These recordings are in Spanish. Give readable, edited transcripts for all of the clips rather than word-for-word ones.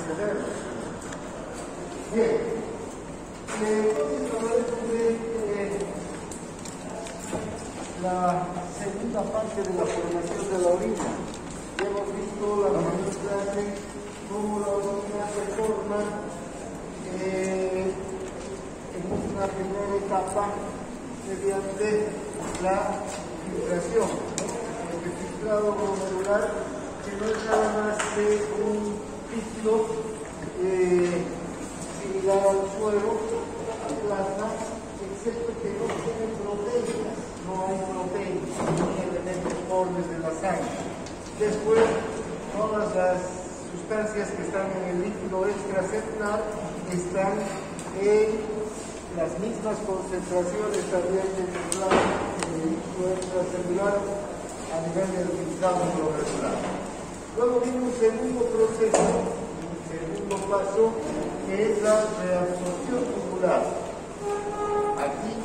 cerebro. Bien, entonces hablaremos de la segunda parte de la formación de la orina. Ya hemos visto la primera clase cómo la orina se forma en una primera etapa mediante la filtración. El filtrado glomerular, que no es nada más que un líquido similar al suero, al plasma, excepto que no tiene proteínas, no hay proteínas, no hay elementos formes de la sangre. Después, todas las sustancias que están en el líquido extracelular están en las mismas concentraciones también del líquido extracelular a nivel del filtrado glomerular. Luego viene un segundo proceso, un segundo paso, que es la reabsorción tubular. Aquí,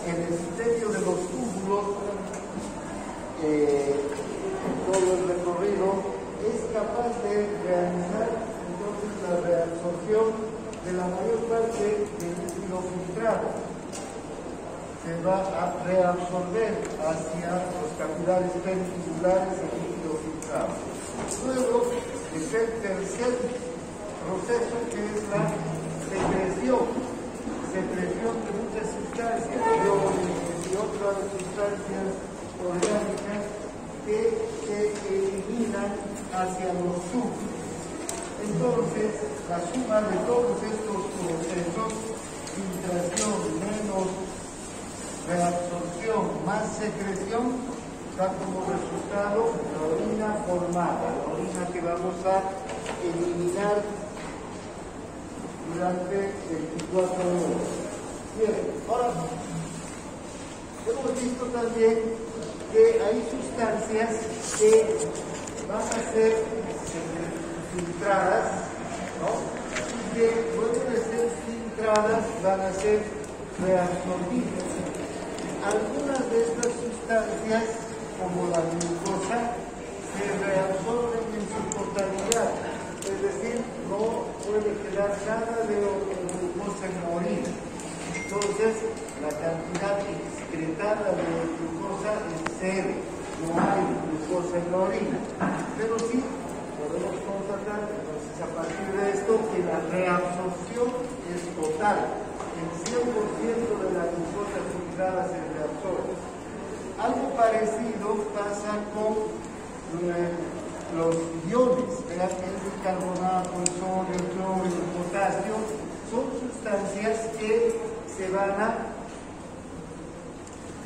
en el sistema de los túbulos, todo el recorrido es capaz de realizar entonces la reabsorción de la mayor parte del líquido filtrado. Se va a reabsorber hacia los capilares ventriculares el líquido filtrado. Luego es el tercer proceso, que es la secreción de muchas sustancias y otras sustancias orgánicas que se eliminan hacia los tubos. Entonces, la suma de todos estos procesos, filtración menos reabsorción más secreción, da como resultado la orina formada, la orina que vamos a eliminar durante 24 horas. Bien, ahora hemos visto también que hay sustancias que van a ser filtradas, ¿no? Y que luego de ser filtradas van a ser reabsorbidas. Algunas de estas sustancias, como la glucosa, se reabsorben en su totalidad, es decir, no puede quedar nada de glucosa en la orina. Entonces, la cantidad excretada de glucosa es cero, no hay glucosa en la orina. Pero sí, podemos constatar, entonces, a partir de esto, que la reabsorción es total. El 100% de la glucosa filtrada se reabsorbe. Algo parecido pasa con los iones, ¿verdad? El bicarbonato, el sodio, el cloro, el potasio, son sustancias que se van a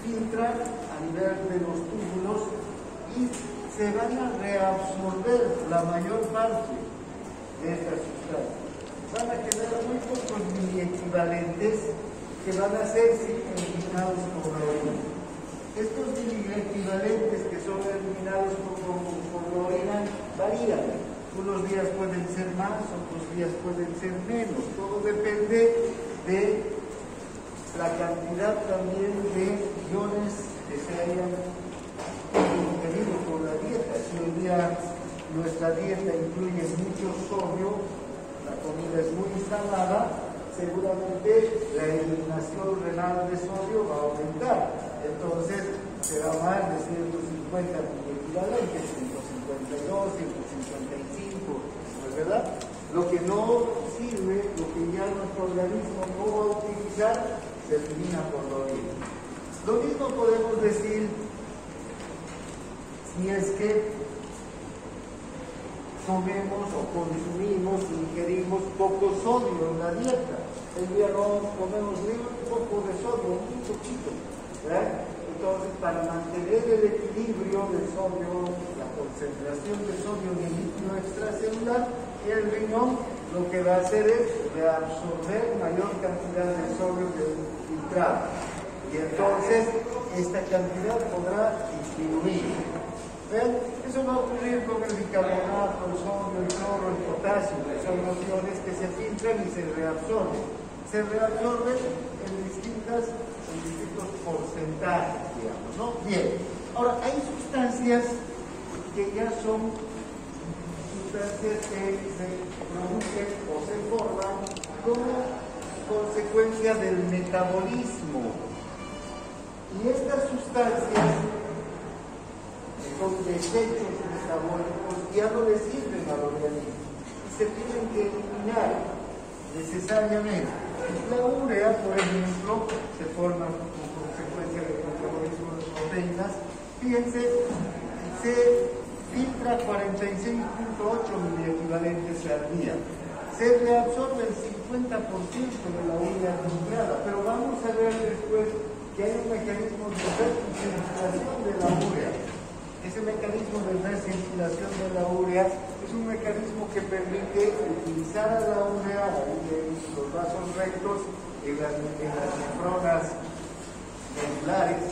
filtrar a nivel de los túbulos y se van a reabsorber la mayor parte de estas sustancias. Van a quedar muy pocos mini equivalentes que van a ser eliminados por la orina. Estos mini equivalentes que son eliminados por la orina varían. Unos días pueden ser más, otros días pueden ser menos. Todo depende de la cantidad también de iones que se hayan ingerido por la dieta. Si hoy día nuestra dieta incluye mucho sodio, la comida es muy salada, seguramente la eliminación renal de sodio va a aumentar. Entonces será más de 150 equivalentes, 152, 155, ¿no es verdad? Lo que no sirve, lo que ya nuestro organismo no va a utilizar, se elimina por la orina. Lo mismo podemos decir si es que comemos o consumimos, ingerimos poco sodio en la dieta. El día no comemos ni un poco de sodio, un poquito, ¿verdad? Entonces, para mantener el equilibrio del sodio, la concentración de sodio en el líquido extracelular, el riñón lo que va a hacer es reabsorber mayor cantidad de sodio del filtrado. Y entonces, esta cantidad podrá disminuir. ¿Ven? Eso va a ocurrir con el bicarbonato, el sodio, el cloro, el potasio, que son los iones que se filtran y se reabsorben. Se reabsorben en distintos porcentajes, digamos, ¿no? Bien. Ahora, hay sustancias que ya son sustancias que se producen o se forman como consecuencia del metabolismo. Y estas sustancias, que son desechos metabólicos, ya no le sirven al organismo y se tienen que eliminar necesariamente. La urea, por ejemplo, se forma como consecuencia del metabolismo de proteínas. Fíjense, se filtra 46.8 miliequivalentes al día. Se reabsorbe el 50% de la urea filtrada, pero vamos a ver después que hay un mecanismo de recirculación de la urea. Ese mecanismo de recirculación de la urea es un mecanismo que permite utilizar a la urea en los vasos rectos, en las nefronas medulares,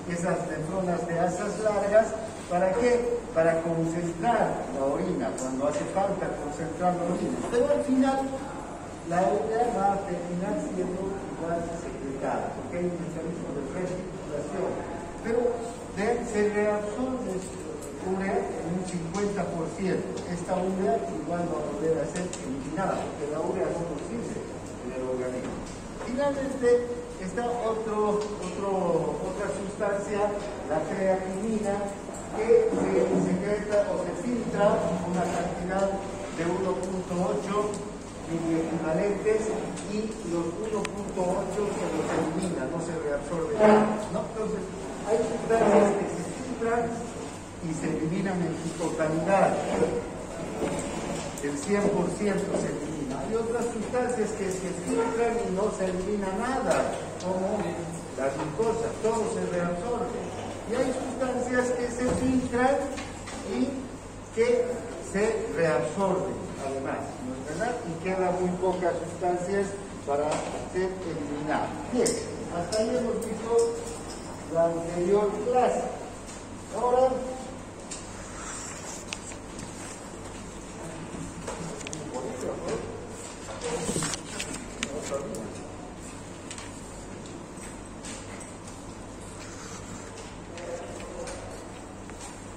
esas nefronas de asas largas. ¿Para qué? Para concentrar la orina, cuando hace falta concentrar la orina. Pero al final, la urea va a terminar siendo igual secretada, porque hay un mecanismo de recirculación. Pero se reabsorbe urea en un 50%. Esta urea igual va a volver a ser eliminada, porque la urea no nos sirve en el organismo. Finalmente, está otra sustancia, la creatinina, que se secreta o se filtra una cantidad de 1.8 miliequivalentes y los 1.8 se los elimina, no se reabsorbe nada, ¿no? Entonces, hay sustancias que se filtran y se eliminan en su totalidad. El 100% se elimina. Hay otras sustancias que se filtran y no se elimina nada, como la glucosa, todo se reabsorbe. Y hay sustancias que se filtran y que se reabsorben, además, ¿no es verdad? Y quedan muy pocas sustancias para ser eliminadas. Bien, hasta ahí hemos visto la anterior clase. Ahora,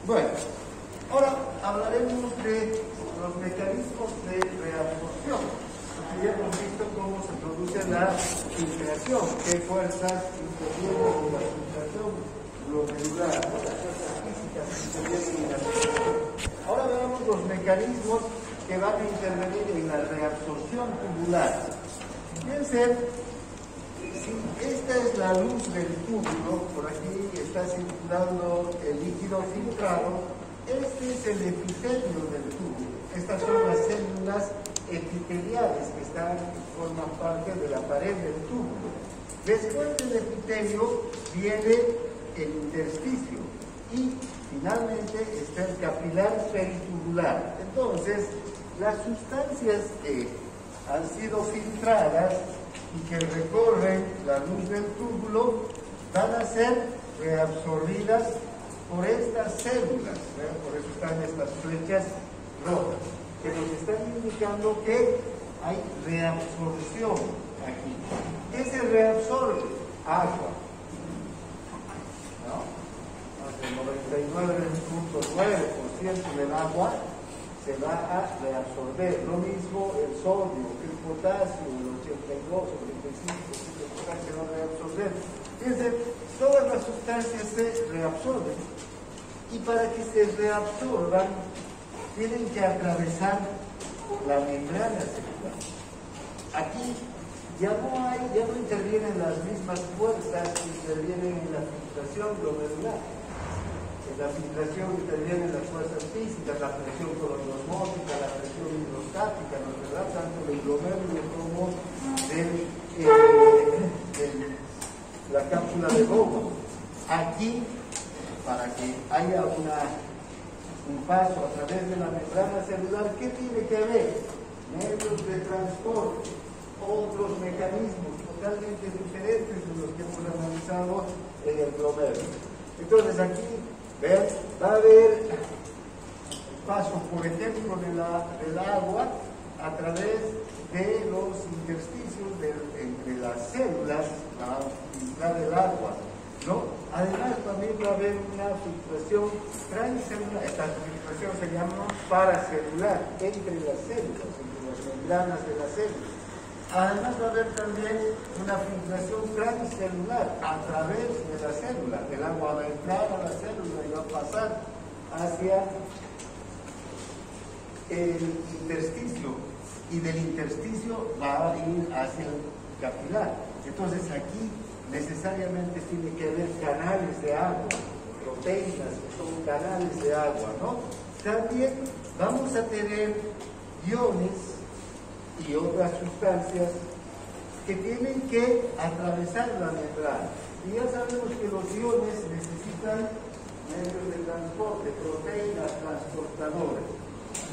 bueno, ahora hablaremos de los mecanismos de reabsorción. Porque ya hemos visto cómo se produce la filtración, qué fuerzas intervienen en la filtración glomerular, las fuerzas físicas que intervienen en la filtración. Ahora veamos los mecanismos que van a intervenir en la reabsorción tubular. Fíjense, si esta es la luz del túbulo, por aquí está circulando el líquido filtrado, este es el epitelio del túbulo. Estas son las células epiteliales que forman parte de la pared del túbulo. Después del epitelio viene el intersticio y finalmente está el capilar peritubular. Entonces, las sustancias que han sido filtradas y que recorren la luz del túbulo van a ser reabsorbidas por estas células, ¿verdad? Por eso están estas flechas rojas, que nos están indicando que hay reabsorción aquí. ¿Qué se reabsorbe? Agua, ¿no? El 99.9% del agua se va a reabsorber. Lo mismo el sodio, el potasio, el 82 o 85% del potasio va a reabsorber. Fíjense, todas las sustancias se reabsorben y para que se reabsorban tienen que atravesar la membrana celular. Aquí ya no intervienen las mismas fuerzas que intervienen en la filtración glomerular. En la filtración intervienen las fuerzas físicas, la presión colonosmótica, la presión hidrostática, ¿no es verdad? Tanto del glomérulo como la cápsula de Bowman. Aquí, para que haya un paso a través de la membrana celular, ¿qué tiene que haber? Medios de transporte, otros mecanismos totalmente diferentes de los que hemos analizado en el glomérulo. Entonces aquí, vean, va a haber paso, por ejemplo, del agua a través de los intersticios entre las células para filtrar el agua, ¿no? Además también va a haber una filtración transcelular. Esta filtración se llama paracelular, entre las células, entre las membranas de las células. Además va a haber también una filtración transcelular a través de la célula. El agua va a entrar a la célula y va a pasar hacia el intersticio, y del intersticio va a ir hacia el capilar. Entonces aquí necesariamente tiene que haber canales de agua, proteínas que son canales de agua, ¿no? También vamos a tener iones y otras sustancias que tienen que atravesar la membrana. Y ya sabemos que los iones necesitan medios de transporte, proteínas transportadoras.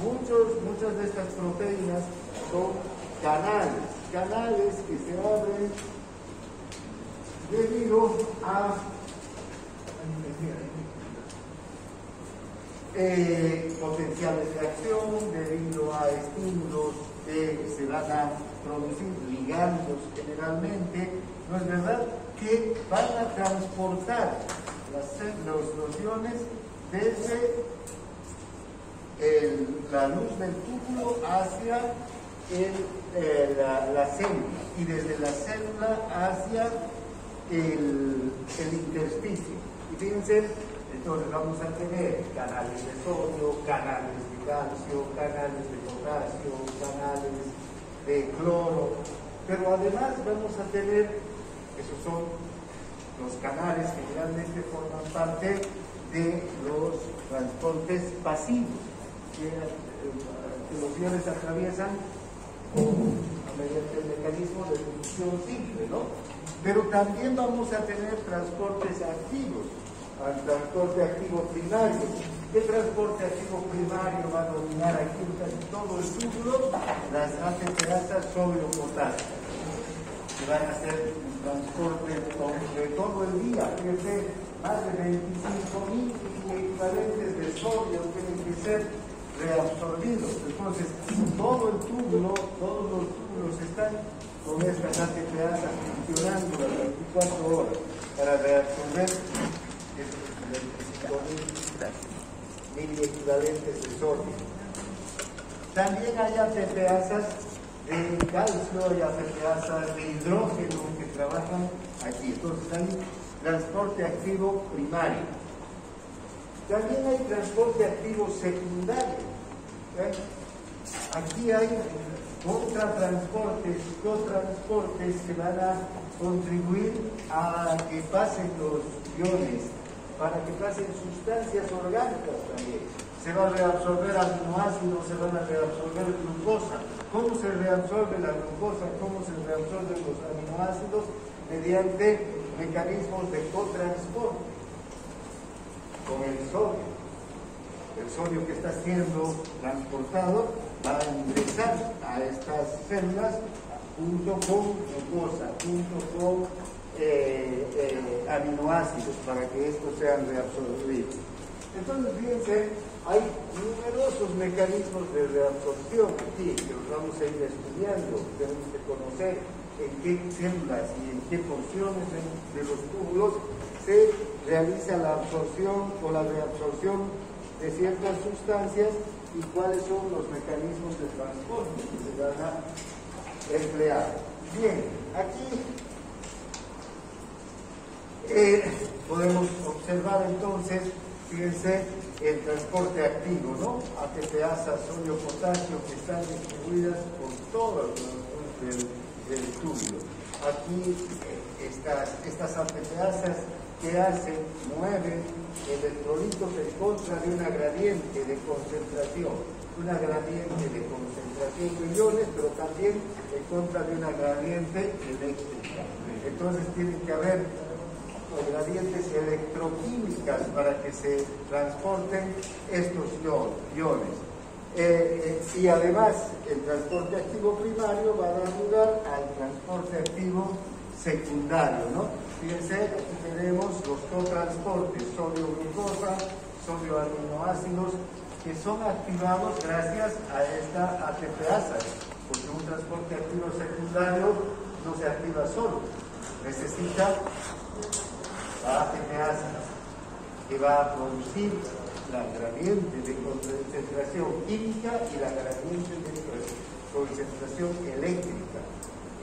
Muchas de estas proteínas son canales que se abren debido a potenciales de acción, debido a estímulos que se van a producir, ligandos generalmente, ¿no es verdad?, que van a transportar los iones desde la luz del túbulo hacia la célula, y desde la célula hacia el intersticio. Y fíjense, entonces vamos a tener canales de sodio, canales de calcio, canales de potasio, canales de cloro, pero además vamos a tener, esos son los canales que generalmente forman parte de los transportes pasivos, que los iones atraviesan mediante el mecanismo de inducción simple, ¿no? Pero también vamos a tener transportes activos, al transporte activo primario. ¿Qué transporte activo primario va a dominar aquí en casi todo el túbulo? Las ATPasas sodio-potasio, que van a hacer un transporte de todo el día. Fíjense, más de 25.000 equivalentes de sodio tienen que ser reabsorbidos. Entonces, todo el túbulo, todos los túbulos están con estas ATPasas funcionando las 24 horas para reabsorber estos 25.000 equivalentes de sodio. También hay ATPasas de calcio, hay ATPasas de hidrógeno que trabajan aquí. Entonces hay transporte activo primario. También hay transporte activo secundario. Aquí hay contratransportes, cotransportes que van a contribuir a que pasen los iones, para que pasen sustancias orgánicas también. Se va a reabsorber aminoácidos, se van a reabsorber glucosa. ¿Cómo se reabsorbe la glucosa? ¿Cómo se reabsorben los aminoácidos? Mediante mecanismos de cotransporte con el sodio. El sodio que está siendo transportado va a ingresar a estas células junto con glucosa, junto con aminoácidos, para que estos sean reabsorbidos. Entonces, fíjense, hay numerosos mecanismos de reabsorción aquí que los vamos a ir estudiando. Tenemos que conocer en qué células y en qué porciones de los túbulos se realiza la absorción o la reabsorción de ciertas sustancias y cuáles son los mecanismos de transporte que se van a emplear. Bien, aquí podemos observar entonces, fíjense, el transporte activo, ¿no? ATPasas, sodio, potasio, que están distribuidas por todos los del túbulo. Aquí estas ATPasas que hacen, mueven electrolitos en contra de una gradiente de concentración, de iones, pero también en contra de una gradiente eléctrica. Entonces tienen que haber gradientes electroquímicas para que se transporten estos iones. Y además el transporte activo primario va a dar lugar al transporte activo secundario, ¿no? Fíjense, aquí tenemos los cotransportes, sodio-glucosa, sodio-aminoácidos, que son activados gracias a esta ATPasa, porque un transporte activo secundario no se activa solo, necesita la ATPasa. que va a producir la gradiente de concentración química y la gradiente de concentración eléctrica.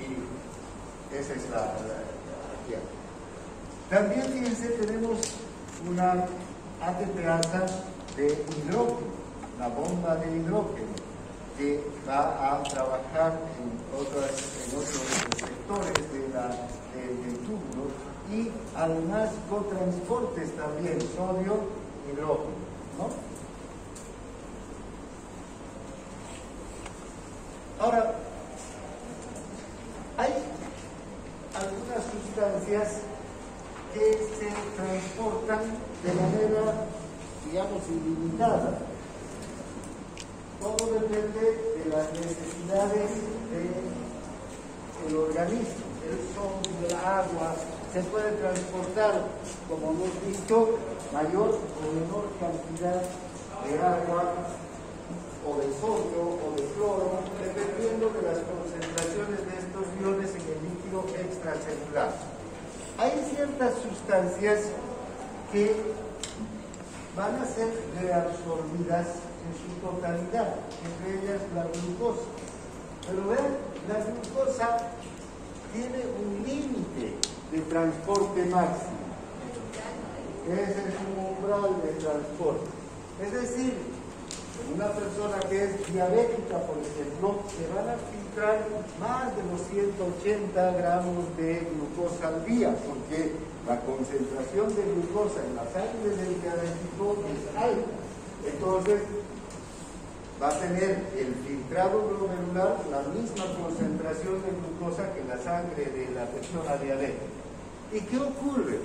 Y esa es la aquí. También, fíjense, tenemos una ATPasa de hidrógeno, la bomba de hidrógeno, que va a trabajar en otros sectores del túbulo, y además cotransportes también, sodio, hidrógeno, ¿no? Ahora, hay algunas sustancias que se transportan de manera, digamos, ilimitada. Todo depende de las necesidades del organismo. El sodio, el agua, se puede transportar, como hemos visto, mayor o menor cantidad de agua o de sodio o de cloro, dependiendo de las concentraciones de estos iones en el líquido extracelular. Hay ciertas sustancias que van a ser reabsorbidas en su totalidad, entre ellas la glucosa. Pero vean, la glucosa tiene un límite de transporte máximo. Ese es un umbral de transporte. Es decir, una persona que es diabética, por ejemplo, se van a filtrar más de los 180 gramos de glucosa al día, porque la concentración de glucosa en la sangre del diabético es alta. Entonces, va a tener el filtrado glomerular la misma concentración de glucosa que la sangre de la persona diabética. ¿Y qué ocurre?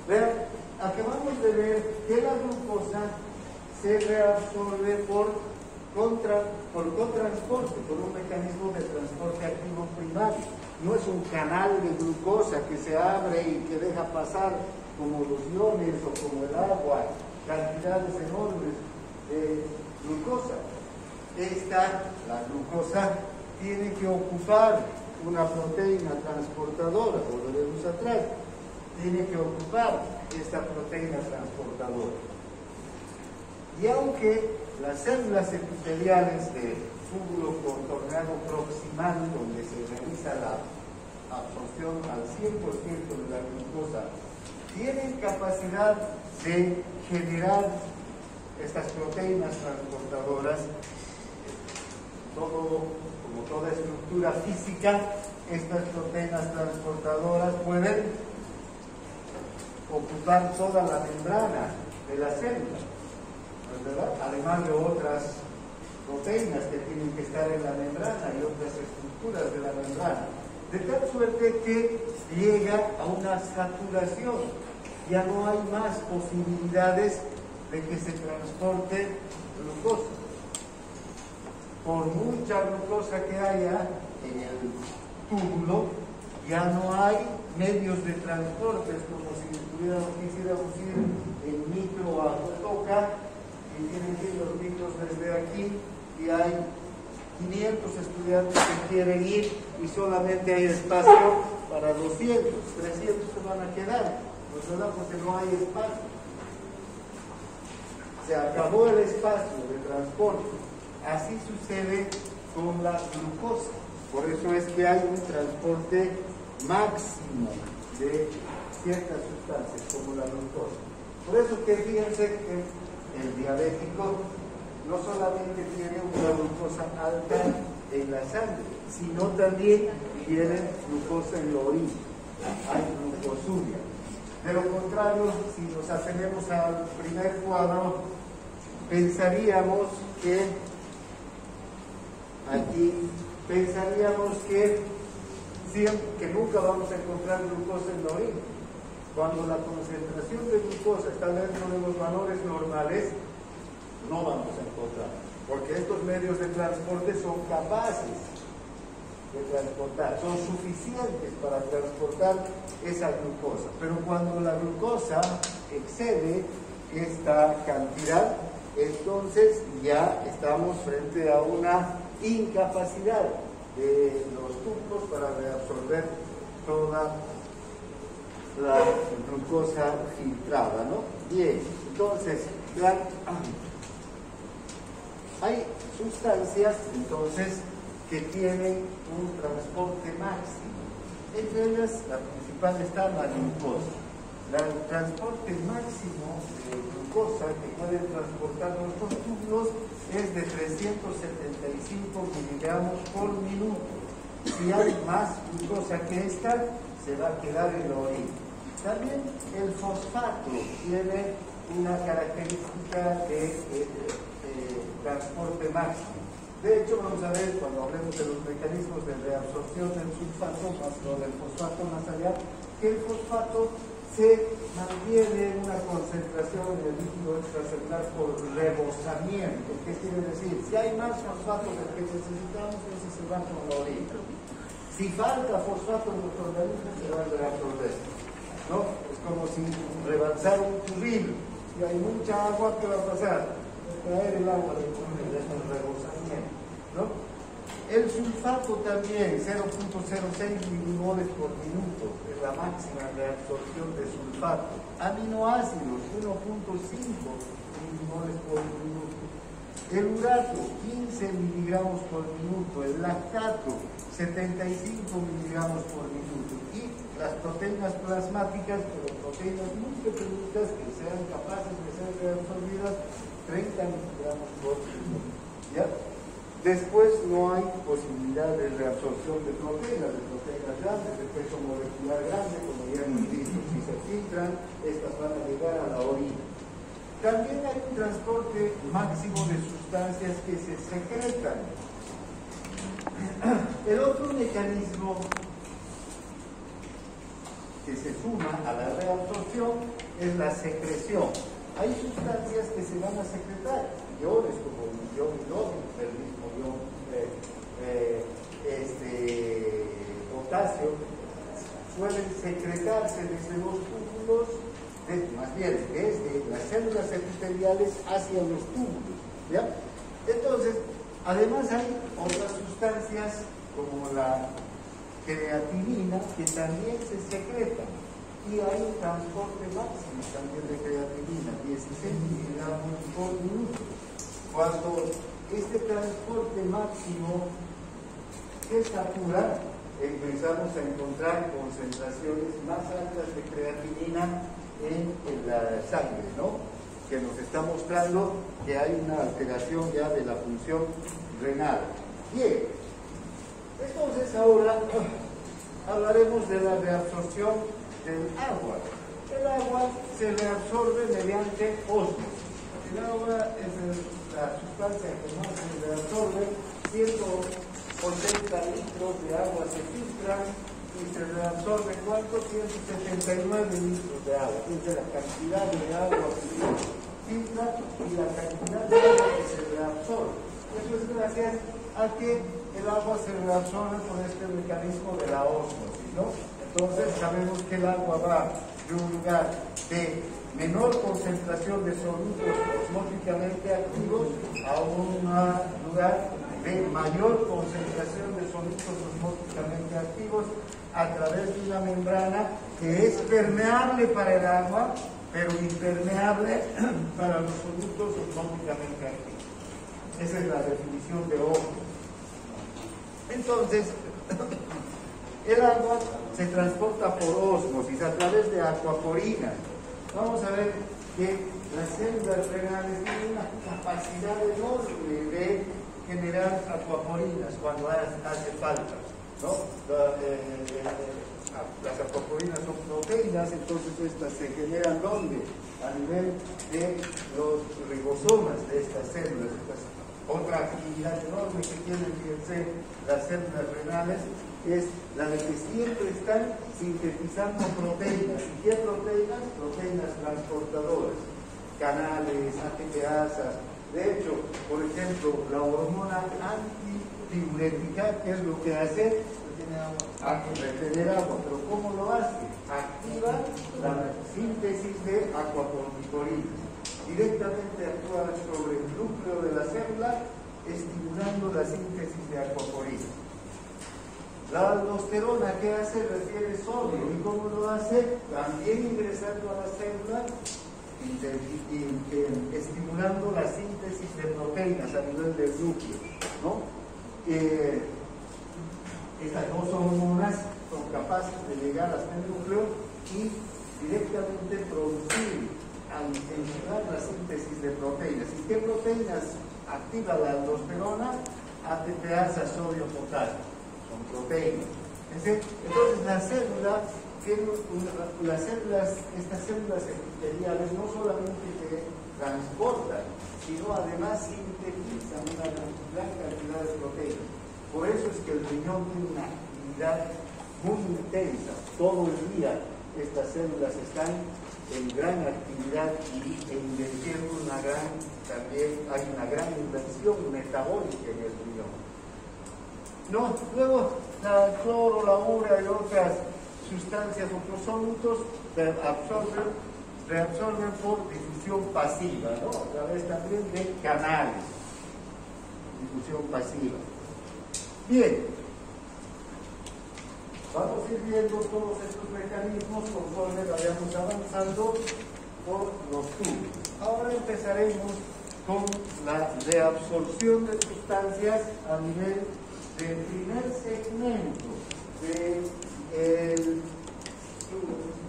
Vean, acabamos de ver que la glucosa se reabsorbe por cotransporte, por un mecanismo de transporte activo primario. No es un canal de glucosa que se abre y que deja pasar como los iones o como el agua, cantidades enormes de glucosa. La glucosa tiene que ocupar una proteína transportadora, volveremos atrás, tiene que ocupar esta proteína transportadora. Y aunque las células epiteliales de túbulo contorneado proximal, donde se realiza la absorción al 100% de la glucosa, tienen capacidad de generar estas proteínas transportadoras, como toda estructura física, estas proteínas transportadoras pueden ocupar toda la membrana de la célula, ¿verdad? Además de otras proteínas que tienen que estar en la membrana y otras estructuras de la membrana, de tal suerte que llega a una saturación, ya no hay más posibilidades de que se transporte glucosa. Por mucha glucosa que haya en el túbulo, ya no hay medios de transporte. Es como si quisiéramos ir en micro a Toca y tienen que ir los micros desde aquí y hay 500 estudiantes que quieren ir y solamente hay espacio para 200, 300 se van a quedar, ¿verdad? Porque no hay espacio. Se acabó el espacio de transporte. Así sucede con la glucosa. Por eso es que hay un transporte máximo de ciertas sustancias, como la glucosa. Por eso que fíjense que el diabético no solamente tiene una glucosa alta en la sangre, sino también tiene glucosa en la orina. Hay glucosuria. De lo contrario, si nos atenemos al primer cuadro, pensaríamos que nunca vamos a encontrar glucosa en la orina. Cuando la concentración de glucosa está dentro de los valores normales, no vamos a encontrar, porque estos medios de transporte son capaces de transportar, son suficientes para transportar esa glucosa. Pero cuando la glucosa excede esta cantidad, entonces ya estamos frente a una incapacidad de los tubos para reabsorber toda la glucosa filtrada, ¿no? Bien, entonces, hay sustancias, entonces, que tienen un transporte máximo. Entre ellas, la principal está la glucosa. El transporte máximo de glucosa que pueden transportar nuestros túbulos es de 375 miligramos por minuto. Si hay más glucosa que esta, se va a quedar en la orina. También el fosfato tiene una característica de transporte máximo. De hecho, vamos a ver cuando hablemos de los mecanismos de reabsorción del sulfato, más lo del fosfato más allá, que el fosfato se mantiene en una concentración en el líquido extracelular por rebosamiento. ¿Qué quiere decir? Si hay más fosfato del que necesitamos, ese se va con la orina. Si falta fosfato en nuestro organismo, se va a reabsorber, ¿no? Es como si rebalsara un turbil. Si hay mucha agua, ¿qué va a pasar? Va a caer el agua del turbil, es un rebosamiento, ¿no? El sulfato también, 0.06 milimoles por minuto, es la máxima reabsorción de sulfato. Aminoácidos, 1.5 milimoles por minuto. El urato, 15 miligramos por minuto. El lactato, 75 miligramos por minuto. Y las proteínas plasmáticas, pero proteínas muy pequeñitas que sean capaces de ser reabsorbidas, 30 miligramos por minuto. ¿Ya? Después no hay posibilidad de reabsorción de proteínas grandes, de peso molecular grande, como ya hemos visto. Si se filtran, estas van a llegar a la orina. También hay un transporte máximo de sustancias que se secretan. El otro mecanismo que se suma a la reabsorción es la secreción. Hay sustancias que se van a secretar, iones como el ion hidrógeno, el mismo ion potasio, suelen secretarse desde los túbulos, más bien desde las células epiteliales hacia los túbulos, ¿ya? Entonces, además hay otras sustancias como la creatinina que también se secretan. Y hay un transporte máximo también de creatinina, 16 miligramos por minuto. Cuando este transporte máximo se satura, empezamos a encontrar concentraciones más altas de creatinina en la sangre, ¿no? Que nos está mostrando que hay una alteración ya de la función renal. Bien, entonces ahora hablaremos de la reabsorción del agua. El agua se reabsorbe mediante ósmosis. El agua es la sustancia que más se reabsorbe. 180 litros de agua se filtran y se reabsorbe ¿cuánto? 179 litros de agua. Es la cantidad de agua que se filtra y la cantidad de agua que se reabsorbe. Eso es gracias a que el agua se reabsorbe por este mecanismo de la ósmosis, ¿no? Entonces sabemos que el agua va de un lugar de menor concentración de solutos osmóticamente activos a un lugar de mayor concentración de solutos osmóticamente activos a través de una membrana que es permeable para el agua, pero impermeable para los solutos osmóticamente activos. Esa es la definición de ósmosis. Entonces, el agua se transporta por ósmosis a través de acuaporinas. Vamos a ver que las células renales tienen una capacidad enorme de generar acuaporinas cuando hace falta, ¿no? Las acuaporinas son proteínas, entonces estas se generan ¿dónde? A nivel de los ribosomas de estas células. Otra actividad enorme que tienen, fíjense, las células renales es la de que siempre están sintetizando proteínas. ¿Y qué proteínas? Proteínas transportadoras, canales, ATPasas. De hecho, por ejemplo, la hormona antidiurética, ¿qué es lo que hace? Retener agua. ¿Pero cómo lo hace? Activa la síntesis de acuaporticolinas. Directamente actúa sobre el núcleo de la célula, estimulando la síntesis de acuaporinas. La aldosterona, ¿qué hace? Refiere sodio. ¿Y cómo lo hace? También ingresando a la célula, estimulando la síntesis de proteínas a nivel del núcleo, ¿no? Estas dos hormonas son capaces de llegar hasta el núcleo y directamente producir, estimular la síntesis de proteínas. ¿Y qué proteínas activa la aldosterona? ATPasa, sodio, potasio. Son proteínas. Entonces la célula tiene estas células epiteliales no solamente que transportan, sino además sintetizan una gran cantidad de proteínas. Por eso es que el riñón tiene una actividad muy intensa. Todo el día estas células están en gran actividad y invirtiendo también hay una gran inversión metabólica en el riñón. No, luego la cloro, la urea y otras sustancias o prosolutos reabsorben por difusión pasiva, ¿no? A través también de canales, difusión pasiva. Bien, vamos a ir viendo todos estos mecanismos conforme vayamos avanzando por los tubos. Ahora empezaremos con la reabsorción de sustancias a nivel del primer segmento del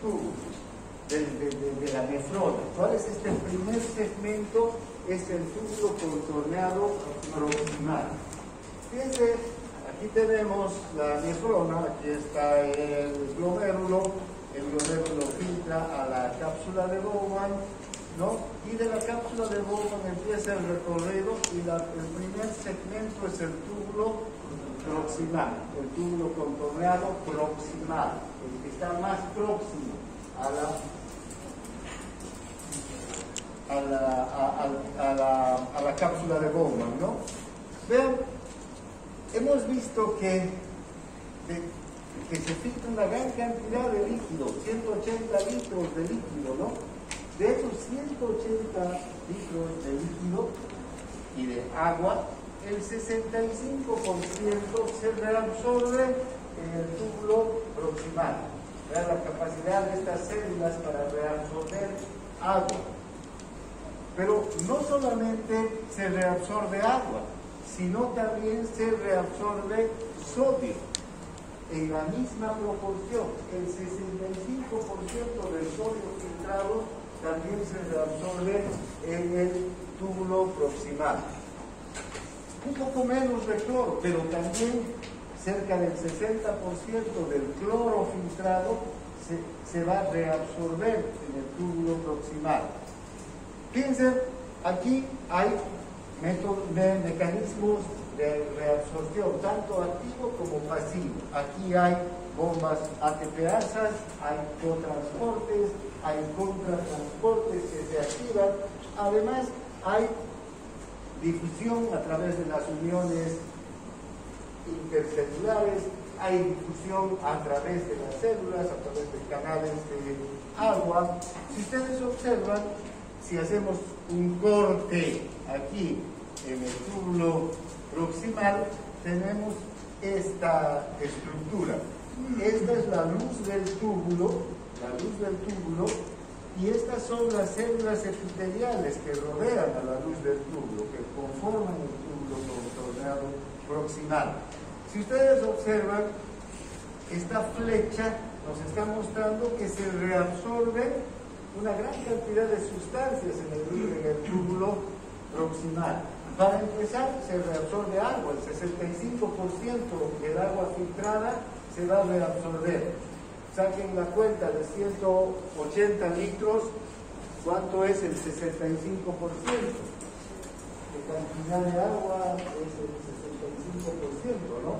tubo, de la nefrona. ¿Cuál es este primer segmento? Es el túbulo contorneado proximal. Fíjense, aquí tenemos la nefrona, aquí está el glomérulo filtra a la cápsula de Bowman, ¿no? Y de la cápsula de Bowman empieza el recorrido y el primer segmento es el túbulo proximal, el túbulo contorneado proximal, el que está más próximo a la cápsula de Bowman, ¿no? Vean, hemos visto que se filtra una gran cantidad de líquido, 180 litros de líquido, ¿no? De esos 180 litros de líquido y de agua, el 65% se reabsorbe en el túbulo proximal. Vean la capacidad de estas células para reabsorber agua. Pero no solamente se reabsorbe agua, sino también se reabsorbe sodio en la misma proporción. El 65% del sodio filtrado también se reabsorbe en el túbulo proximal. Un poco menos de cloro, pero también cerca del 60% del cloro filtrado se va a reabsorber en el túbulo proximal. Fíjense, aquí hay mecanismos de reabsorción, tanto activo como pasivo. Aquí hay bombas ATPasas, hay cotransportes, hay contratransportes que se activan. Además, hay difusión a través de las uniones intercelulares, hay difusión a través de las células, a través de canales de agua. Si ustedes observan, si hacemos un corte aquí en el túbulo proximal, tenemos esta estructura. Esta es la luz del túbulo, y estas son las células epiteliales que rodean a la luz del túbulo, que conforman el túbulo contorneado proximal. Si ustedes observan, esta flecha nos está mostrando que se reabsorbe una gran cantidad de sustancias en el túbulo proximal. Para empezar, se reabsorbe agua, el 65% del agua filtrada se va a reabsorber. Saquen la cuenta de 180 litros, ¿cuánto es el 65%? ¿Qué cantidad de agua es el 65%, no?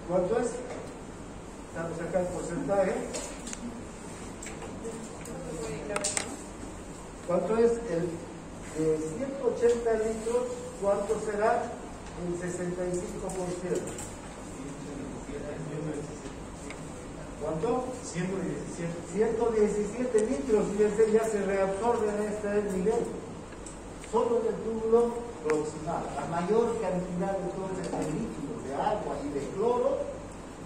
¿Cuánto es? Estamos acá el porcentaje. ¿Cuánto es el de 180 litros? ¿Cuánto será el 65%? ¿Cuánto? 117 litros, y ese ya se reabsorbe en este nivel. Solo en el túbulo proximal. La mayor cantidad entonces de líquidos, de agua y de cloro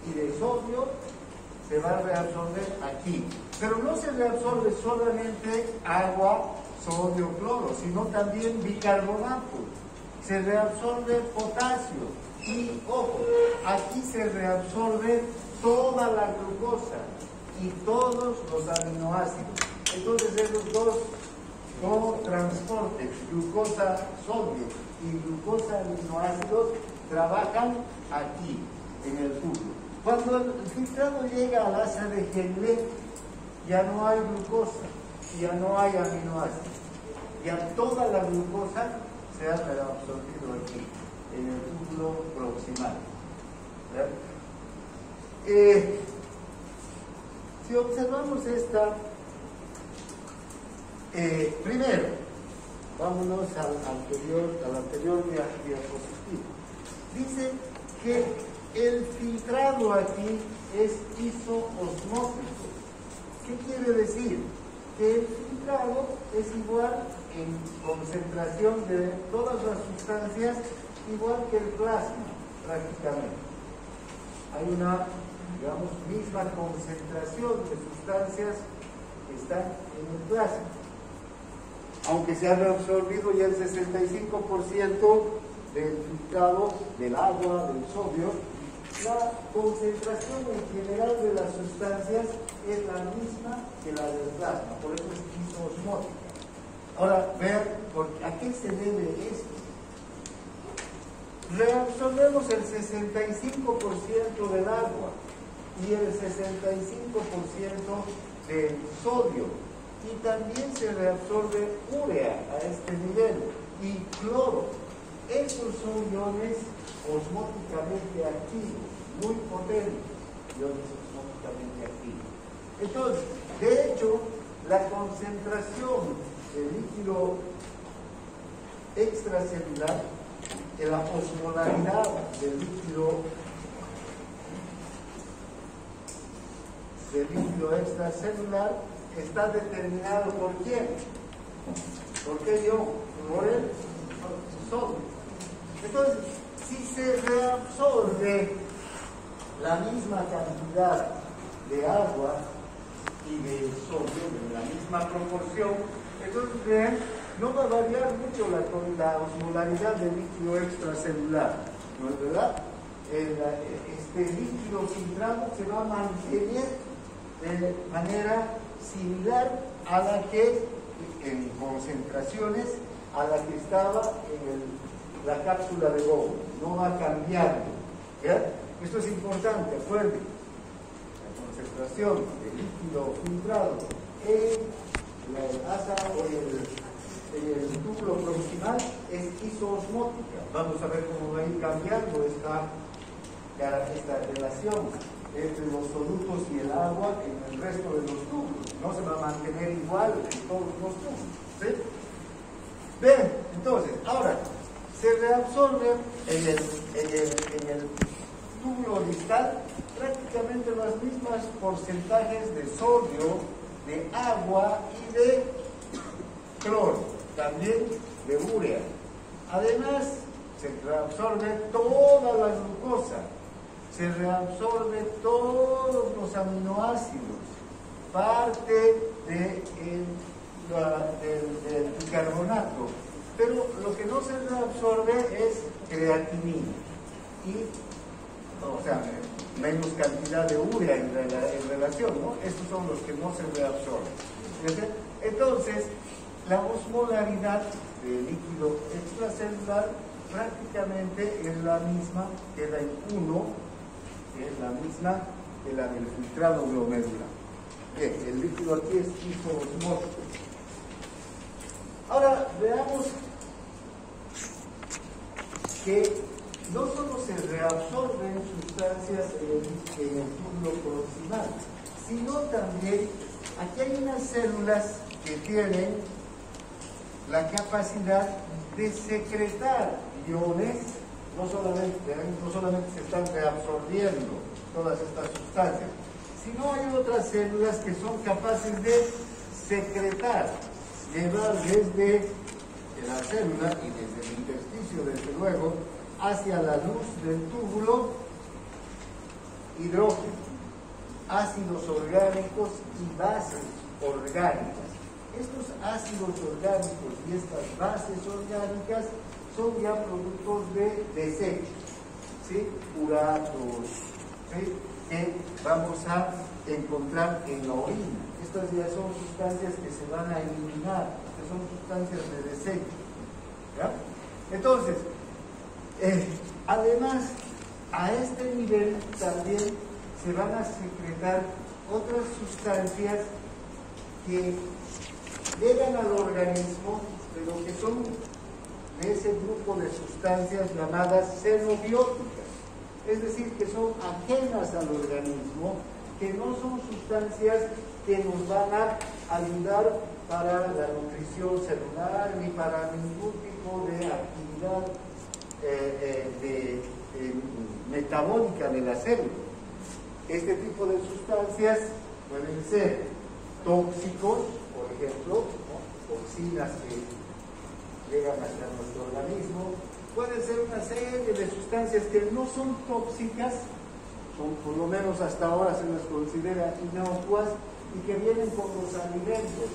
y de sodio se va a reabsorber aquí. Pero no se reabsorbe solamente agua, sodio, cloro, sino también bicarbonato. Se reabsorbe potasio. Y, ojo, aquí se reabsorbe toda la glucosa y todos los aminoácidos. Entonces esos dos transportes, glucosa-sodio y glucosa-aminoácidos, trabajan aquí, en el tubo. Cuando el filtrado llega al asa de Henle, ya no hay glucosa, ya no hay aminoácidos. Ya toda la glucosa se ha reabsorbido aquí, en el túbulo proximal. Si observamos esta, primero, vámonos al anterior diapositiva. Dice que el filtrado aquí es isoosmótico. ¿Qué quiere decir? Que el filtrado es igual en concentración de todas las sustancias, igual que el plasma, prácticamente. Hay una, digamos, misma concentración de sustancias que están en el plasma. Aunque se ha reabsorbido ya el 65% del filtrado del agua, del sodio, la concentración en general de las sustancias es la misma que la del plasma, por eso es isoosmótica. Ahora, vean a qué se debe esto. Reabsorbemos el 65% del agua y el 65% del sodio, y también se reabsorbe urea a este nivel y cloro. Estos son iones osmóticamente activos, muy potentes, iones osmóticamente activos. Entonces, de hecho, la concentración del líquido extracelular, la osmolaridad del líquido extracelular está determinado por quién. ¿Por qué yo? Por el sodio. Entonces, si se reabsorbe la misma cantidad de agua y de sodio en la misma proporción, entonces vean, no va a variar mucho la osmolaridad del líquido extracelular, ¿no es verdad? Este líquido filtrado se va a mantener de manera similar a la que, en concentraciones, a la que estaba en la cápsula de Bohr. No va cambiando. ¿Ya? Esto es importante, acuérdense. La concentración del líquido filtrado en la asa o en el túbulo proximal es isoosmótica. Vamos a ver cómo va a ir cambiando esta relación entre los solutos y el agua en el resto de los túbulos. No se va a mantener igual en todos los túbulos. ¿Sí? Bien, entonces, ahora, se reabsorben en el túbulo distal prácticamente los mismos porcentajes de sodio, de agua y de cloro, también de urea. Además, se reabsorbe toda la glucosa, se reabsorbe todos los aminoácidos, parte del bicarbonato, pero lo que no se reabsorbe es creatinina y, o sea, menos cantidad de urea en relación, ¿no? Estos son los que no se reabsorben. Entonces, la osmolaridad del líquido extracelular prácticamente es la misma que la en 1, es la misma que la del filtrado glomerular. Bien, el líquido aquí es isoosmótico. Ahora veamos que no solo se reabsorben sustancias en el túbulo proximal, sino también aquí hay unas células que tienen la capacidad de secretar iones. No solamente se están reabsorbiendo todas estas sustancias, sino hay otras células que son capaces de secretar, llevar desde la célula y desde el intersticio, desde luego, hacia la luz del túbulo hidrógeno, ácidos orgánicos y bases orgánicas. Estos ácidos orgánicos y estas bases orgánicas son ya productos de desecho, ¿sí? Uratos, ¿sí? Que vamos a encontrar en la orina. Estas ya son sustancias que se van a eliminar, que son sustancias de desecho, ¿ya? Entonces, además, a este nivel también se van a secretar otras sustancias que llegan al organismo, pero que son de ese grupo de sustancias llamadas xenobióticas, es decir, que son ajenas al organismo, que no son sustancias que nos van a ayudar para la nutrición celular ni para ningún tipo de actividad metabólica de la célula. Este tipo de sustancias pueden ser tóxicos, por ejemplo, ¿no? Toxinas que llegan hacia nuestro organismo. Pueden ser una serie de sustancias que no son tóxicas, son, por lo menos hasta ahora se las considera inocuas, y que vienen con los alimentos.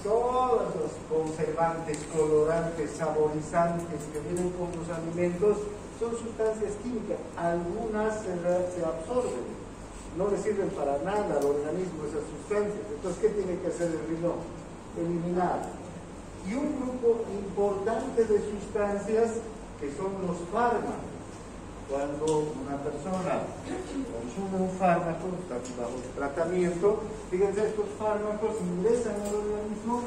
Todos los conservantes, colorantes, saborizantes que vienen con los alimentos son sustancias químicas. Algunas se absorben, no le sirven para nada al organismo esas sustancias. Entonces, ¿qué tiene que hacer el riñón? Eliminar. Y un grupo importante de sustancias que son los fármacos. Cuando una persona consume un fármaco, está bajo tratamiento, fíjense, estos fármacos ingresan al organismo,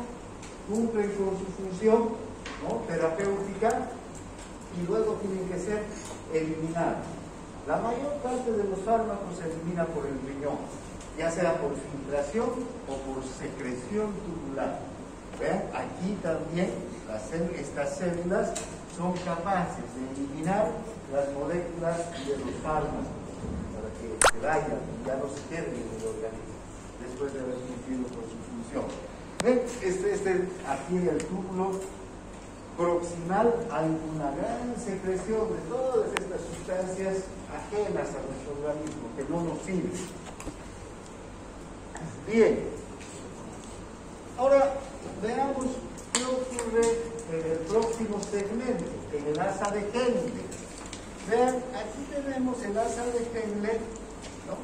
cumplen con su función, ¿no?, terapéutica, y luego tienen que ser eliminados. La mayor parte de los fármacos se elimina por el riñón, ya sea por filtración o por secreción tubular. ¿Vean? Aquí también estas células son capaces de eliminar las moléculas de los fármacos para que se vayan y ya no se queden en el organismo después de haber cumplido con su función. ¿Ven? Aquí en el túbulo proximal hay una gran secreción de todas estas sustancias ajenas a nuestro organismo que no nos sirven. Bien, ahora veamos qué ocurre en el próximo segmento, en el asa de Henle. Vean, aquí tenemos el asa de Henle, ¿no?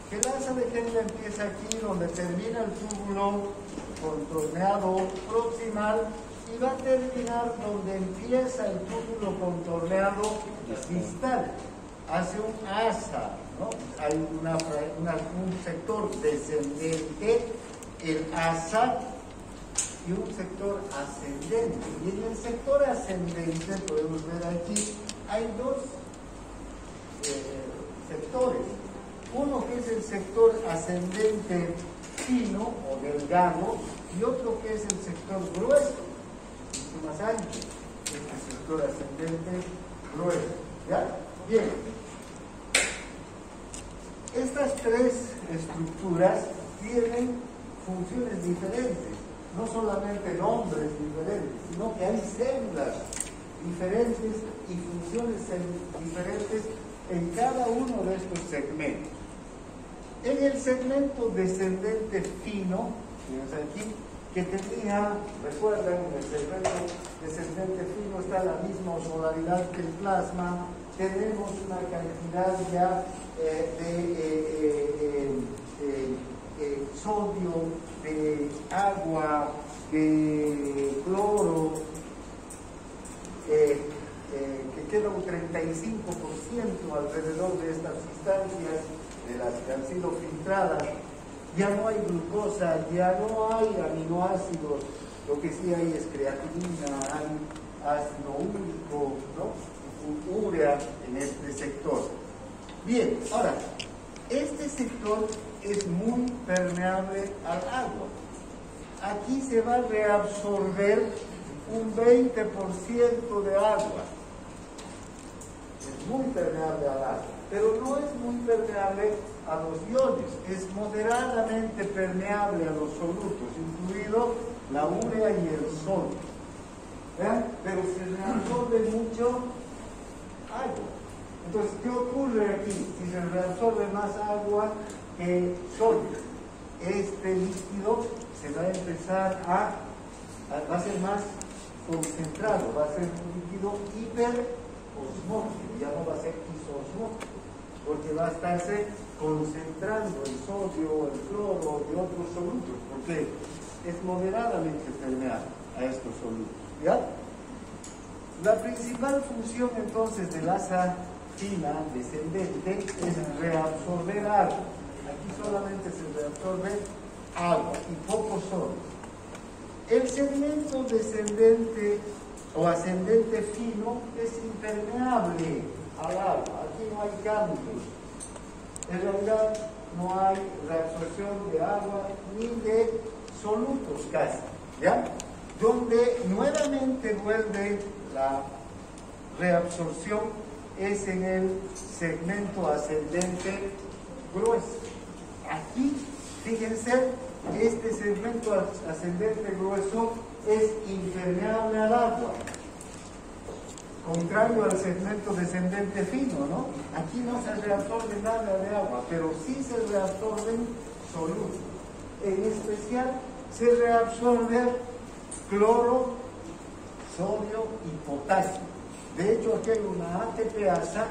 Que el asa de Henle empieza aquí donde termina el túbulo contorneado proximal y va a terminar donde empieza el túbulo contorneado distal. Hace un asa, ¿no? Hay un sector descendente, el asa, y un sector ascendente. Y en el sector ascendente, podemos ver aquí, hay dos sectores. Uno que es el sector ascendente fino o delgado, y otro que es el sector grueso, mucho más ancho. El sector ascendente grueso. ¿Ya? Bien. Estas tres estructuras tienen funciones diferentes. No solamente nombres diferentes, sino que hay células diferentes y funciones diferentes en cada uno de estos segmentos. En el segmento descendente fino, fíjense aquí, que tenía, recuerdan, en el segmento descendente fino está la misma osmolaridad que el plasma, tenemos una cantidad ya de sodio, de agua, de cloro, que queda un 35% alrededor de estas sustancias, de las que han sido filtradas. Ya no hay glucosa, ya no hay aminoácidos, lo que sí hay es creatinina, hay ácido úrico, ¿no?, urea en este sector. Bien, ahora, este sector es muy permeable al agua. Aquí se va a reabsorber un 20% de agua. Es muy permeable al agua, pero no es muy permeable a los iones, es moderadamente permeable a los solutos, incluido la urea y el sodio. ¿Vean? Pero se reabsorbe mucho agua. Entonces, ¿qué ocurre aquí? Si se reabsorbe más agua que sodio, este líquido se va a empezar va a ser más concentrado, va a ser un líquido hiperosmótico, ya no va a ser isosmótico, porque va a estarse concentrando el sodio, el cloro y otros solutos, porque es moderadamente permeable a estos solutos, ¿ya? La principal función entonces del asa fina descendente es reabsorber agua. Aquí solamente se reabsorbe agua y poco sodio. El segmento descendente o ascendente fino es impermeable al agua. Aquí no hay cambios. En realidad no hay reabsorción de agua ni de solutos casi, ¿ya? Donde nuevamente vuelve la reabsorción es en el segmento ascendente grueso. Aquí, fíjense, este segmento ascendente grueso es impermeable al agua, contrario al segmento descendente fino, ¿no? Aquí no se reabsorbe nada de agua, pero sí se reabsorben solutos. En especial, se reabsorbe cloro, sodio y potasio. De hecho, aquí hay una ATPasa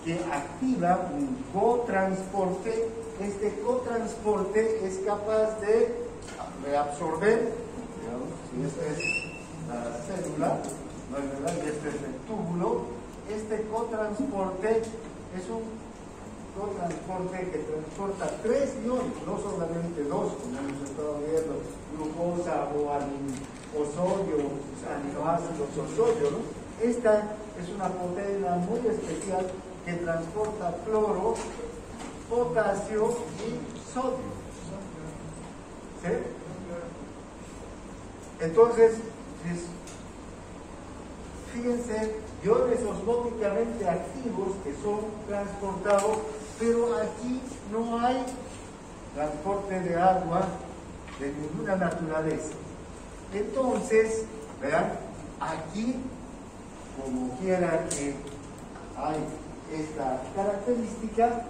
que activa un cotransporte. Este cotransporte es capaz de reabsorber, digamos, si esta es la célula, ¿no es verdad? Y este es el túbulo. Este cotransporte es un cotransporte que transporta 3 iones, no solamente 2, como hemos estado viendo, glucosa o sodio, aminoácidos o sodio, ¿no? Esta es una proteína muy especial que transporta cloro, potasio y sodio. ¿Sí? Entonces, fíjense, iones osmóticamente activos que son transportados, pero aquí no hay transporte de agua de ninguna naturaleza. Entonces, vean, aquí, como quiera que hay esta característica,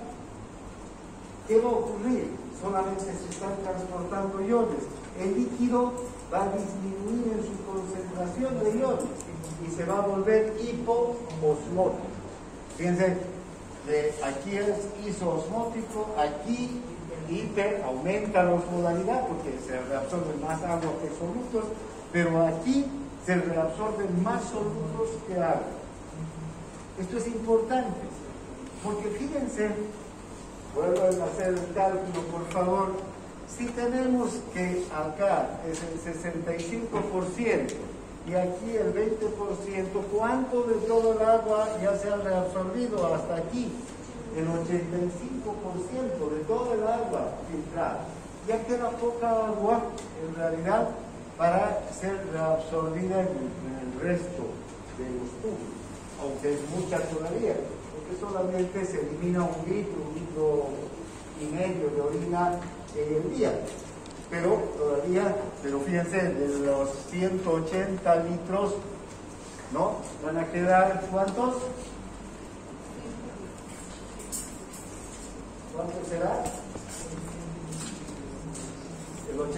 ¿qué va a ocurrir? Solamente se están transportando iones. El líquido va a disminuir en su concentración de iones y se va a volver hipoosmótico. Fíjense, aquí es isoosmótico, aquí aumenta la osmolaridad porque se reabsorbe más agua que solutos, pero aquí se reabsorben más solutos que agua. Esto es importante, porque fíjense, vuelvan a hacer el cálculo, por favor. Si tenemos que acá es el 65% y aquí el 20%, ¿cuánto de todo el agua ya se ha reabsorbido hasta aquí? El 85% de todo el agua filtrada. Ya queda poca agua, en realidad, para ser reabsorbida en el resto de los tubos, aunque es mucha todavía, porque solamente se elimina 1 litro y medio de orina en el día, pero todavía, fíjense, de los 180 litros, ¿no? Van a quedar, ¿cuántos? ¿Cuánto será? El 85%.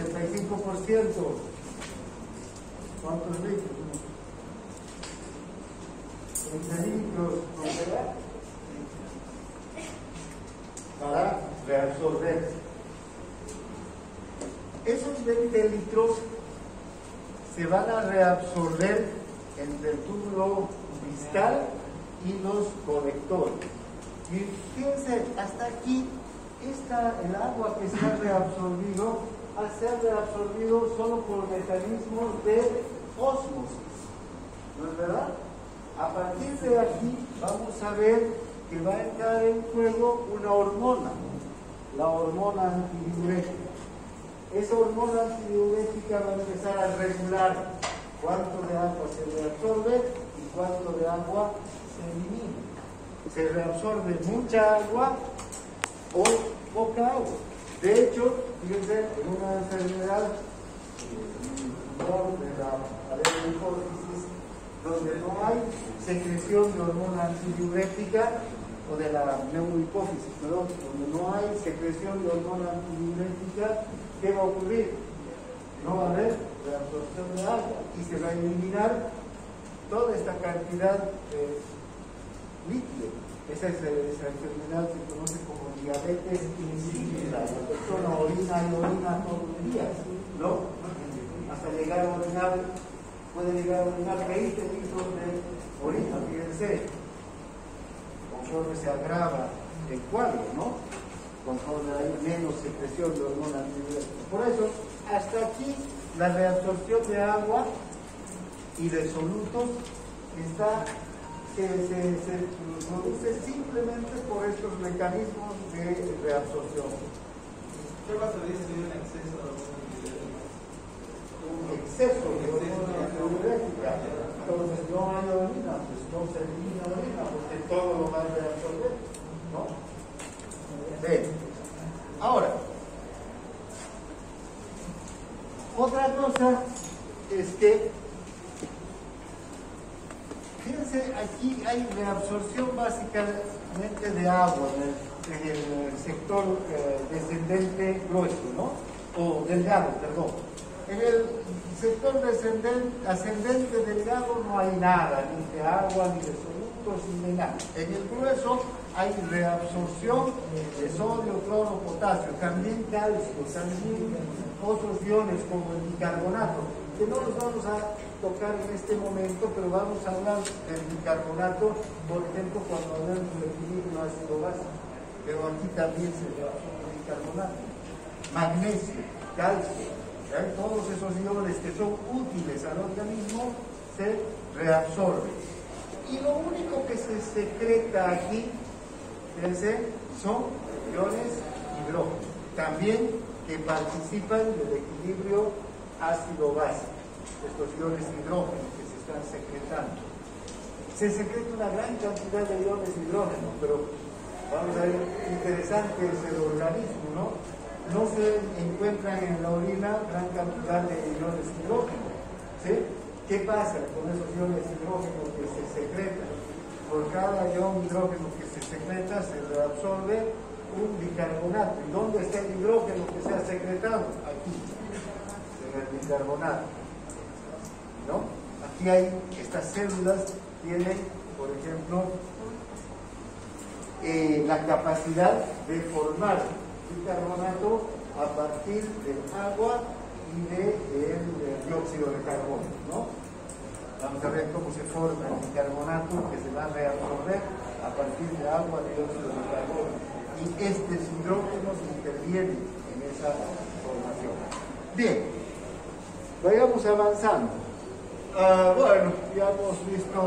¿Cuántos litros? 20 litros, ¿no será? Para reabsorber. Esos 20 litros se van a reabsorber entre el túbulo distal y los colectores. Y fíjense, hasta aquí, el agua que se ha reabsorbido, solo por mecanismos de ósmosis. ¿No es verdad? A partir de aquí vamos a ver que va a entrar en juego una hormona, la hormona antidiurética. Esa hormona antidiurética va a empezar a regular cuánto de agua se reabsorbe y cuánto de agua se elimina. Se reabsorbe mucha agua o poca agua. De hecho, fíjense, en una enfermedad de la pared de hipófisis, donde no hay secreción de hormona antidiurética o de la neurohipófisis, perdón, donde no hay secreción de hormona antidiurética, ¿qué va a ocurrir? No va a haber reabsorción de agua y se va a eliminar toda esta cantidad de líquido. Esa enfermedad se conoce como diabetes insípida. La persona orina y orina todos los días, ¿no? Hasta llegar a orinar, puede llegar a orinar 20 litros de orina, fíjense, conforme se agrava el cuadro, ¿no? Conforme hay menos secreción de hormona antidiurética. Por eso, hasta aquí la reabsorción de agua y de solutos se produce simplemente por estos mecanismos de reabsorción. ¿Qué pasa si hay un exceso de hormona antidiurética? Un exceso de hormona antidiurética. Entonces no hay orina, pues no se elimina orina, porque todo lo va a reabsorber, ¿no? Bien. Ahora, otra cosa es que, fíjense, aquí hay reabsorción básicamente de agua en el sector descendente grueso, ¿no? O delgado, perdón. En el sector ascendente delgado no hay nada, ni de agua, ni de solutos, ni de nada. En el grueso hay reabsorción de sodio, cloro, potasio, también calcio, también otros iones como el bicarbonato, que no los vamos a tocar en este momento, pero vamos a hablar del bicarbonato, por ejemplo, cuando hablamos del equilibrio ácido-base, pero aquí también se reabsorbe el bicarbonato, magnesio, calcio, todos esos iones que son útiles al organismo se reabsorben. Y lo único que se secreta aquí, fíjense, son iones hidrógeno, también que participan del equilibrio ácido-base, estos iones hidrógeno que se están secretando. Se secreta una gran cantidad de iones hidrógeno, pero vamos a ver, interesante es el organismo, ¿no? No se encuentran en la orina gran cantidad de iones hidrógeno, ¿sí? ¿Qué pasa con esos iones hidrógeno que se secretan? Por cada ion hidrógeno que se secreta se reabsorbe un bicarbonato. ¿Y dónde está el hidrógeno que se ha secretado? Aquí, en el bicarbonato, ¿no? Aquí hay, estas células tienen, por ejemplo, la capacidad de formar bicarbonato a partir del agua y del dióxido de carbono, ¿no? Vamos a ver cómo se forma el bicarbonato que se va a reabsorber a partir de agua y dióxido de carbono. Y estos hidrógenos intervienen en esa formación. Bien, vayamos avanzando. Bueno, ya hemos visto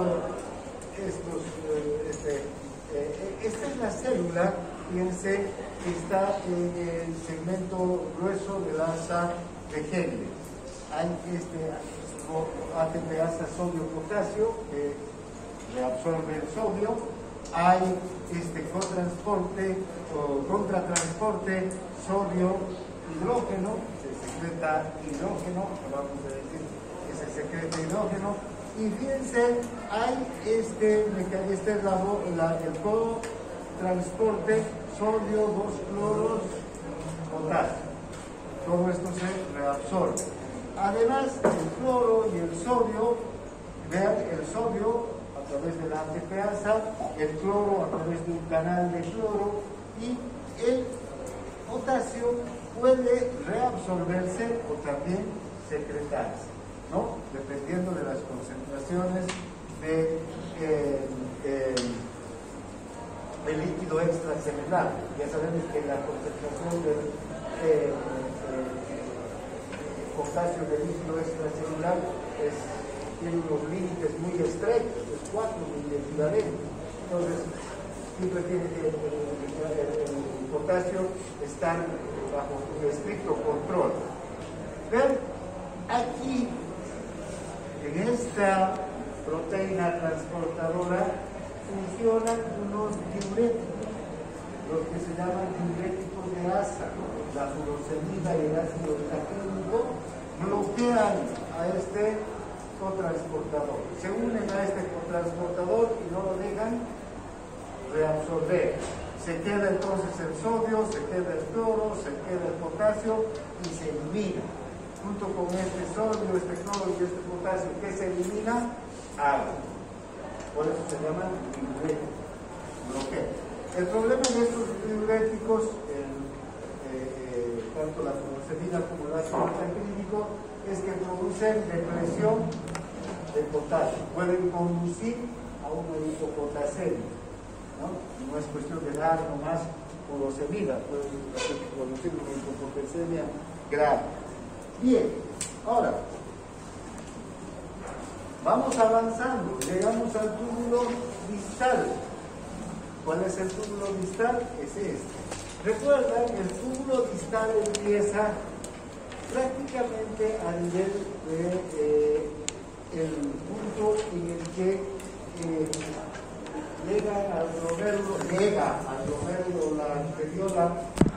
estos. Esta es la célula, fíjense, que está en el segmento grueso del asa de Henle. Hay ATPasa sodio-potasio que reabsorbe el sodio. Hay contratransporte sodio-hidrógeno, se secreta hidrógeno, vamos a decir que se secreta hidrógeno. Y fíjense, hay el cotransporte sodio, 2-cloros, potasio. Todo esto se reabsorbe. Además, el cloro y el sodio, vean, el sodio a través de la ATPasa, el cloro a través de un canal de cloro, y el potasio puede reabsorberse o también secretarse, ¿no? Dependiendo de las concentraciones de líquido extracelular. Ya sabemos que la concentración de potasio de líquido extracelular tiene unos límites muy estrechos, es 4 miliequivalentes. Entonces, siempre tiene que el potasio estar bajo un estricto control. Vean, aquí, en esta proteína transportadora, funcionan unos diuréticos, los que se llaman diuréticos de asa, la furosemida y el ácido clorhídrico, bloquean a este cotransportador. Se unen a este cotransportador y no lo dejan reabsorber. Se queda entonces el sodio, se queda el cloro, se queda el potasio y se elimina. Junto con este sodio, este cloro y este potasio, ¿qué se elimina? Agua. Por eso se llaman diuréticos. Bloqueo. El problema de estos diuréticos, tanto la furosemida como el ácido clorhídrico, es que producen depresión del potasio. Pueden conducir a una hipopotasemia. No es cuestión de dar nomás furosemida, puede producir una hipopotasemia grave. Bien, ahora vamos avanzando, llegamos al túbulo distal. ¿Cuál es el túbulo distal? Es este. Recuerda, el túbulo distal empieza prácticamente a nivel de el punto en el que llega al glomérulo la arteriola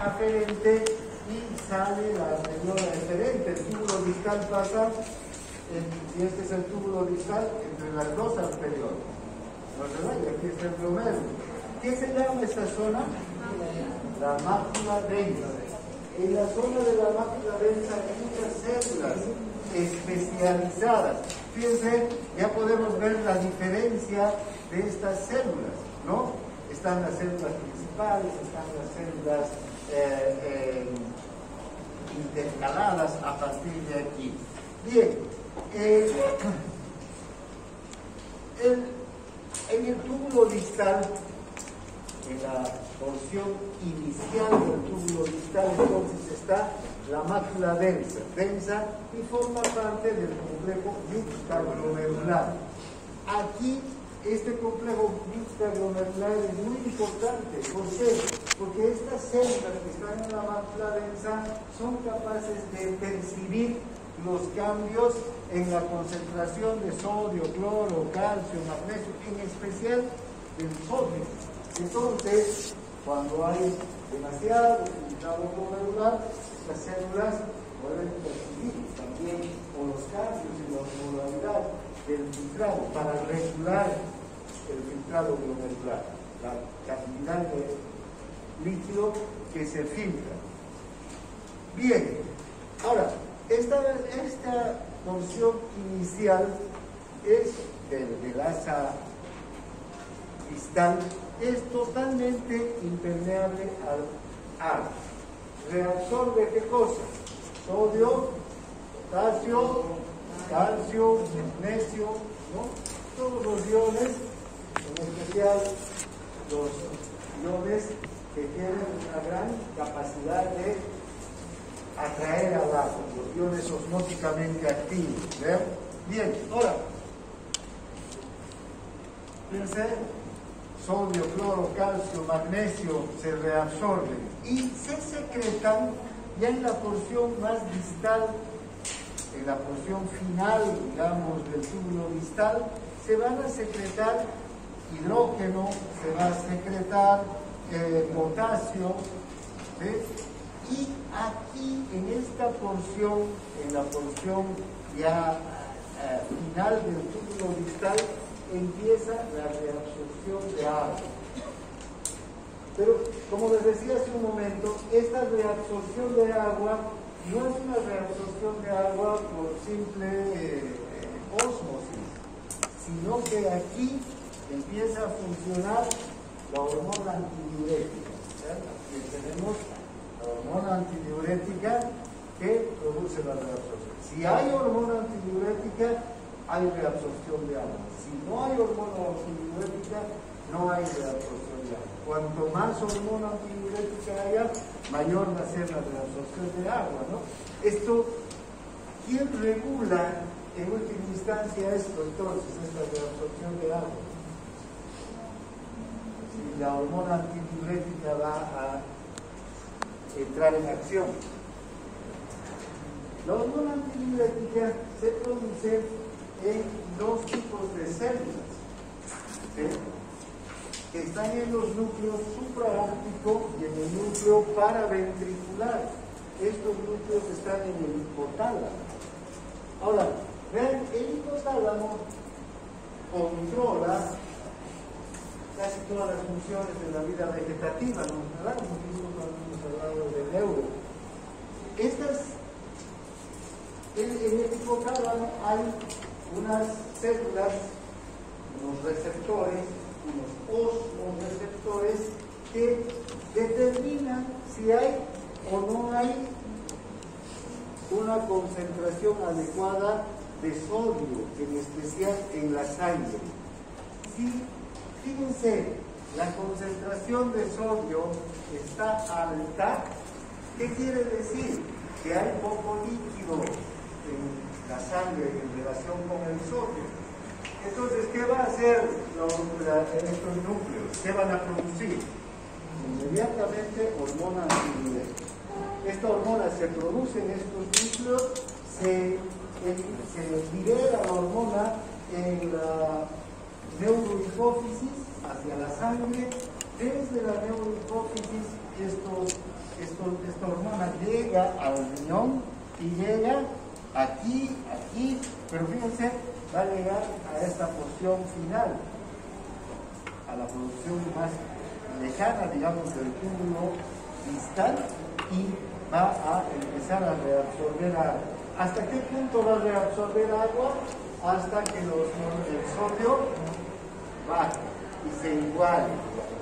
aferente y sale la arteriola eferente. El túbulo distal pasa, y este es el túbulo distal, entre las dos arteriolas. ¿Verdad? Y aquí está el glomérulo. ¿Qué se llama esta zona? La mácula densa. En la zona de la mácula densa hay muchas células especializadas. Fíjense, ya podemos ver la diferencia de estas células, ¿no? Están las células principales, están las células intercaladas a partir de aquí. Bien, en el túbulo distal, en la porción inicial del túbulo distal, entonces está la mácula densa y forma parte del complejo yuxtaglomerular. Aquí, este complejo yuxtaglomerular es muy importante. ¿Por qué? Porque estas células que están en la mácula densa son capaces de percibir los cambios en la concentración de sodio, cloro, calcio, magnesio, en especial del sodio. Entonces, cuando hay demasiado filtrado glomerular, estas células pueden percibir también o los cambios en la osmolaridad del filtrado para regular el filtrado glomerular, la cantidad de líquido que se filtra. Bien, ahora, esta porción inicial es del asa distal, es totalmente impermeable al agua. Reabsorbe ¿qué cosa? Sodio, potasio, calcio, magnesio, ¿no? Todos los iones, en especial los iones que tienen una gran capacidad de atraer al agua, los iones osmóticamente activos. ¿Ven? Bien, ahora, fíjense, sodio, cloro, calcio, magnesio se reabsorben y se secretan ya en la porción más distal, en la porción final, digamos, del túbulo distal, se van a secretar hidrógeno, se va a secretar potasio, ¿ves? Y aquí, en esta porción, en la porción ya final del túbulo distal, empieza la reabsorción de agua. Pero, como les decía hace un momento, esta reabsorción de agua no es una reabsorción de agua por simple ósmosis, sino que aquí empieza a funcionar la hormona antidiurética. Aquí tenemos la hormona antidiurética que produce la reabsorción. Si hay hormona antidiurética, hay reabsorción de agua. Si no hay hormona antidiurética, no hay reabsorción de agua. Cuanto más hormona antidiurética haya, mayor va a ser la reabsorción de agua, ¿no? Esto, ¿quién regula en última instancia esto entonces, esta reabsorción de agua? Si la hormona antidiurética va a entrar en acción. La hormona antidiurética se produce en dos tipos de células, ¿sí?, que están en los núcleos supraóptico y en el núcleo paraventricular. Estos núcleos están en el hipotálamo. Ahora, Vean, el hipotálamo controla casi todas las funciones de la vida vegetativa, ¿no? Hablamos muchísimo cuando hemos hablado de neuro. En el hipotálamo hay unas células, unos receptores, unos osmoreceptores que determinan si hay o no hay una concentración adecuada de sodio, en especial en la sangre. Si, fíjense, la concentración de sodio está alta, ¿qué quiere decir? Que hay poco líquido en la sangre en relación con el sodio. Entonces, ¿qué va a hacer estos núcleos? ¿Qué van a producir? Inmediatamente hormona antidiurética. Esta hormona se produce en estos núcleos, se libera la hormona en la neurohipófisis hacia la sangre. Desde la neurohipófisis esta hormona llega al riñón y llega aquí, pero fíjense, va a llegar a esta porción final, a la producción más lejana, digamos, del túbulo distal, y va a empezar a reabsorber agua. ¿Hasta qué punto va a reabsorber agua? Hasta que el sodio baje y se iguale,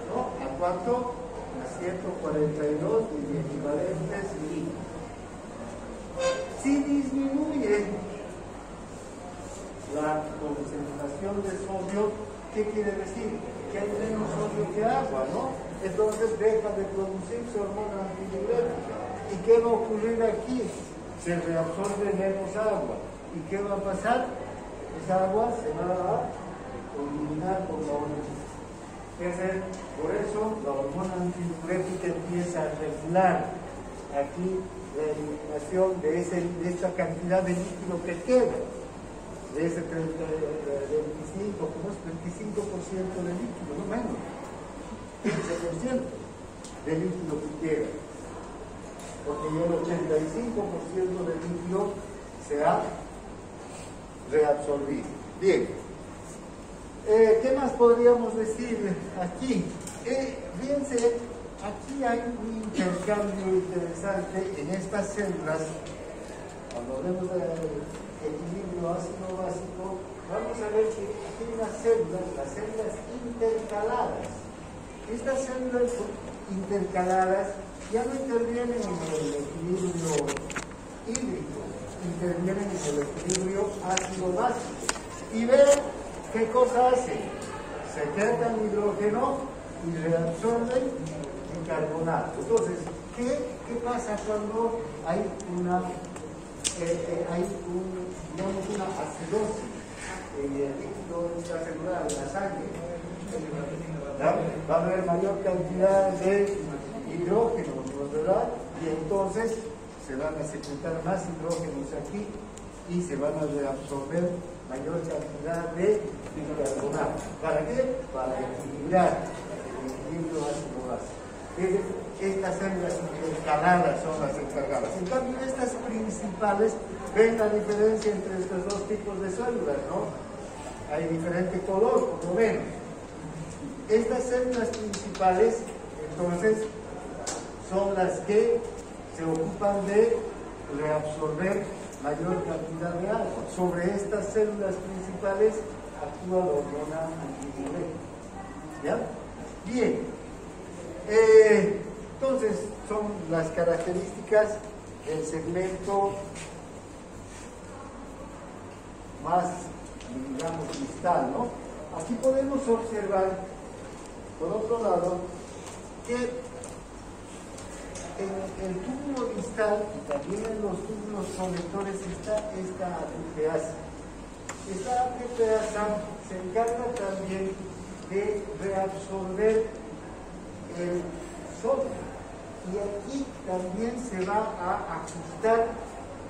¿no? ¿A cuánto? A 142 de equivalentes litros. Si disminuye la concentración de sodio, ¿qué quiere decir? Que hay menos sodio que agua, ¿no? Entonces deja de producirse hormona antidiurética. ¿Y qué va a ocurrir aquí? Se reabsorbe menos agua. ¿Y qué va a pasar? Esa agua se va a eliminar por la orina. Por eso la hormona antidiurética empieza a regular aquí la eliminación de esta cantidad de líquido que queda. De ese 25% de líquido, no menos, 15% de líquido que queda, porque ya el 85% de líquido se ha reabsorbido. Bien, ¿qué más podríamos decir aquí? Fíjense, aquí hay un intercambio interesante en estas células. Cuando vemos equilibrio ácido básico, vamos a ver que aquí hay unas células, las células intercaladas. Estas células intercaladas ya no intervienen en el equilibrio hídrico, intervienen en el equilibrio ácido básico. Y vean qué cosa hacen. Secretan hidrógeno y reabsorben bicarbonato. Entonces, ¿qué pasa cuando hay una acidosis en el líquido intracelular, en la sangre? Va a haber mayor cantidad de hidrógenos, ¿verdad? Y entonces se van a secretar más hidrógenos aquí y se van a reabsorber mayor cantidad de bicarbonato. ¿Para qué? Para equilibrar el equilibrio ácido-básico. Estas células intercaladas son las encargadas. En cambio, estas principales, ven la diferencia entre estos dos tipos de células, ¿no? Hay diferente color, por lo menos. Estas células principales, entonces, son las que se ocupan de reabsorber mayor cantidad de agua. Sobre estas células principales actúa la hormona antidiurética. ¿Ya? Bien. Entonces, son las características del segmento más, digamos, distal, ¿no? Aquí podemos observar, por otro lado, que en el túbulo distal y también en los túbulos conectores está esta ATPasa. Esta ATPasa se encarga también de reabsorber el sodio, y aquí también se va a ajustar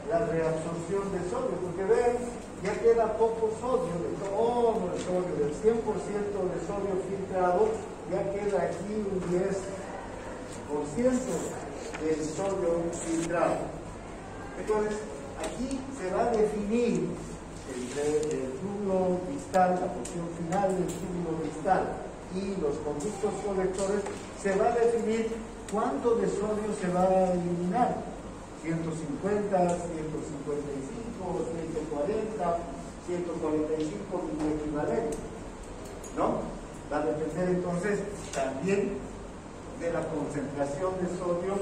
la reabsorción de sodio, porque ven, ya queda poco sodio, de todo el sodio, del 100% de sodio filtrado, ya queda aquí un 10% del sodio filtrado. Entonces, aquí se va a definir entre el túbulo distal, la porción final del túbulo distal y los conductos colectores, se va a definir cuánto de sodio se va a eliminar. 150, 155, 140, 145 como equivalente, ¿no? Va a depender entonces también de la concentración de sodio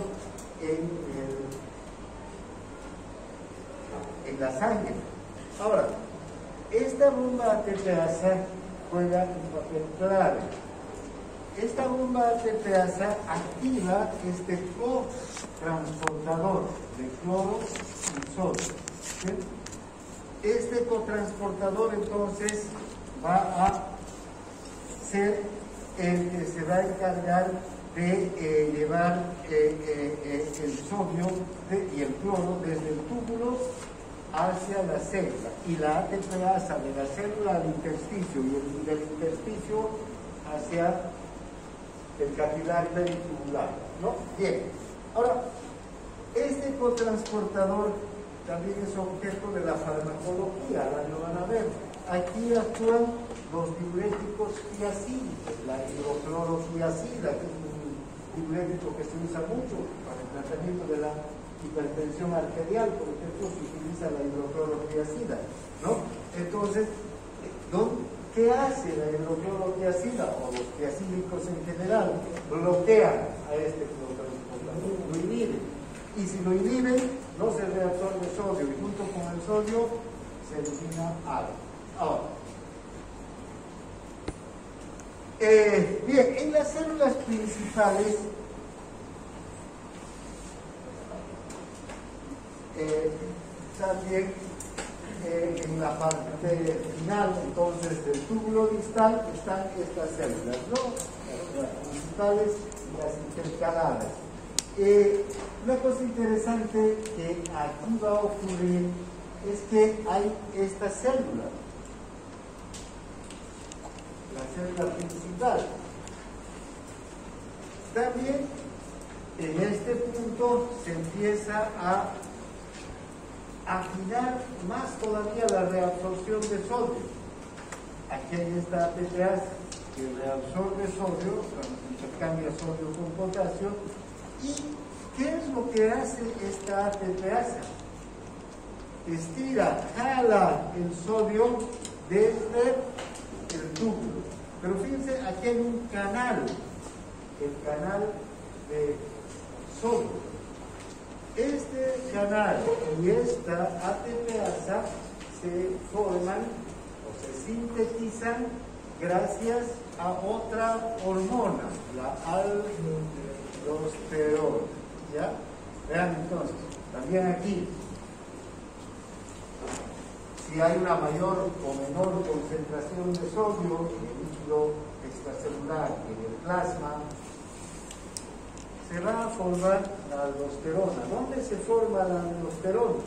en la sangre. Ahora, esta bomba ATPasa juega un papel clave. Esta bomba ATPasa activa este cotransportador de cloro y sodio. ¿Sí? Este cotransportador entonces va a ser el que se va a encargar de llevar el sodio y el cloro desde el túbulo hacia la célula, y la ATPasa de la célula al intersticio y del intersticio hacia el capilar peritubular, ¿no? Bien, ahora, este cotransportador también es objeto de la farmacología, ahora lo van a ver. Aquí actúan los diuréticos tiacídicos, la hidroclorothiazida, que es un diurético que se usa mucho para el tratamiento de la hipertensión arterial, por ejemplo, se utiliza la hidroclorothiazida, ¿no? Entonces, ¿qué hace la hidroclorothiazida o los tiacídicos en general? Bloquean a este cotransportador, lo inhiben. Y si lo inhiben, no se reabsorbe sodio, y junto con el sodio se elimina agua. Ahora, bien, en las células principales, también en la parte final, entonces, del túbulo distal están estas células, ¿no? Las principales y las intercaladas. Una cosa interesante que aquí va a ocurrir es que hay esta célula, la célula principal. También en este punto se empieza a afinar más todavía la reabsorción de sodio. Aquí hay esta ATPasa que reabsorbe sodio, intercambia sodio con potasio. ¿Y qué es lo que hace esta ATPasa? Estira, jala el sodio desde el túbulo. Pero fíjense, aquí hay un canal, el canal de sodio. Este canal y esta ATPasa se forman o se sintetizan gracias a otra hormona, la aldosterona. ¿Ya? Vean entonces, también aquí, si hay una mayor o menor concentración de sodio en el líquido extracelular y en el plasma, se va a formar la aldosterona. ¿Dónde se forma la aldosterona?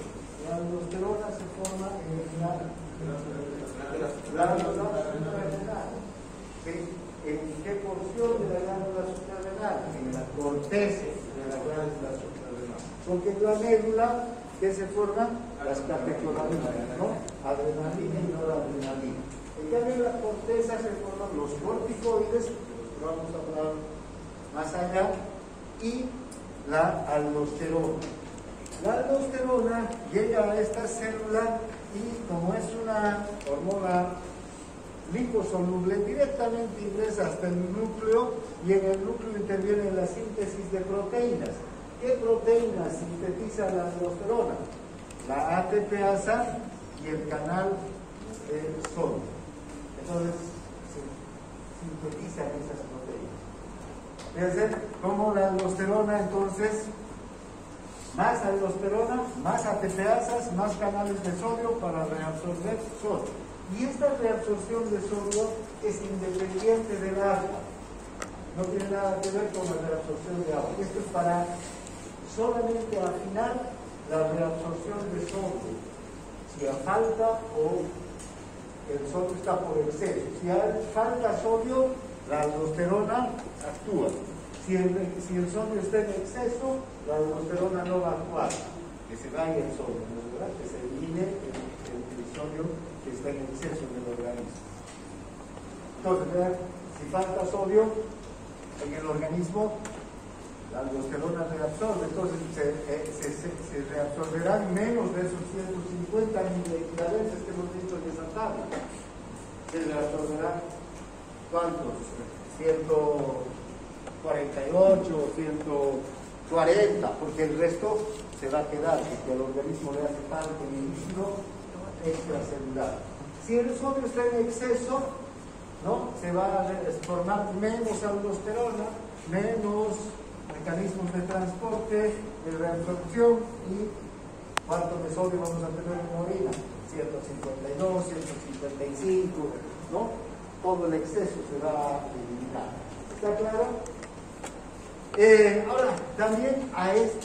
La aldosterona se forma en la glándula suprarrenal. ¿En qué porción de la glándula suprarrenal? En la corteza de la glándula suprarrenal. Porque en la médula, ¿qué se forman? Las catecolaminas, ¿no? Adrenalina y noradrenalina. En cambio, en la corteza se forman los corticoides, que vamos a hablar más allá, y la aldosterona. La aldosterona llega a esta célula y, como es una hormona liposoluble, directamente ingresa hasta el núcleo, y en el núcleo interviene la síntesis de proteínas. ¿Qué proteínas sintetiza la aldosterona? La ATPasa y el canal de sodio. Entonces se sintetizan esas proteínas. Fíjense cómo la aldosterona, entonces, más aldosterona, más ATPasas, más canales de sodio para reabsorber sodio. Y esta reabsorción de sodio es independiente del agua. No tiene nada que ver con la reabsorción de agua. Esto es para solamente afinar la reabsorción de sodio. Si falta o el sodio está por exceso. Si falta sodio, la aldosterona actúa. Si el sodio está en exceso, la aldosterona no va a actuar. Que se vaya el sodio, ¿verdad? Que se elimine el sodio que está en exceso en el organismo. Entonces, vean, si falta sodio en el organismo, la aldosterona reabsorbe, entonces se reabsorberán menos de esos 150 miliequivalentes que hemos visto en esa tabla. Se reabsorberán, ¿cuántos? 148, 140, porque el resto se va a quedar, porque al organismo le hace falta el líquido extracelular. Si el sodio está en exceso, ¿no? Se va a formar menos aldosterona, menos mecanismos de transporte, de reabsorción, y cuánto de sodio vamos a tener en la orina, 152, 155, ¿no? Todo el exceso se va a eliminar. ¿Está claro? Ahora, también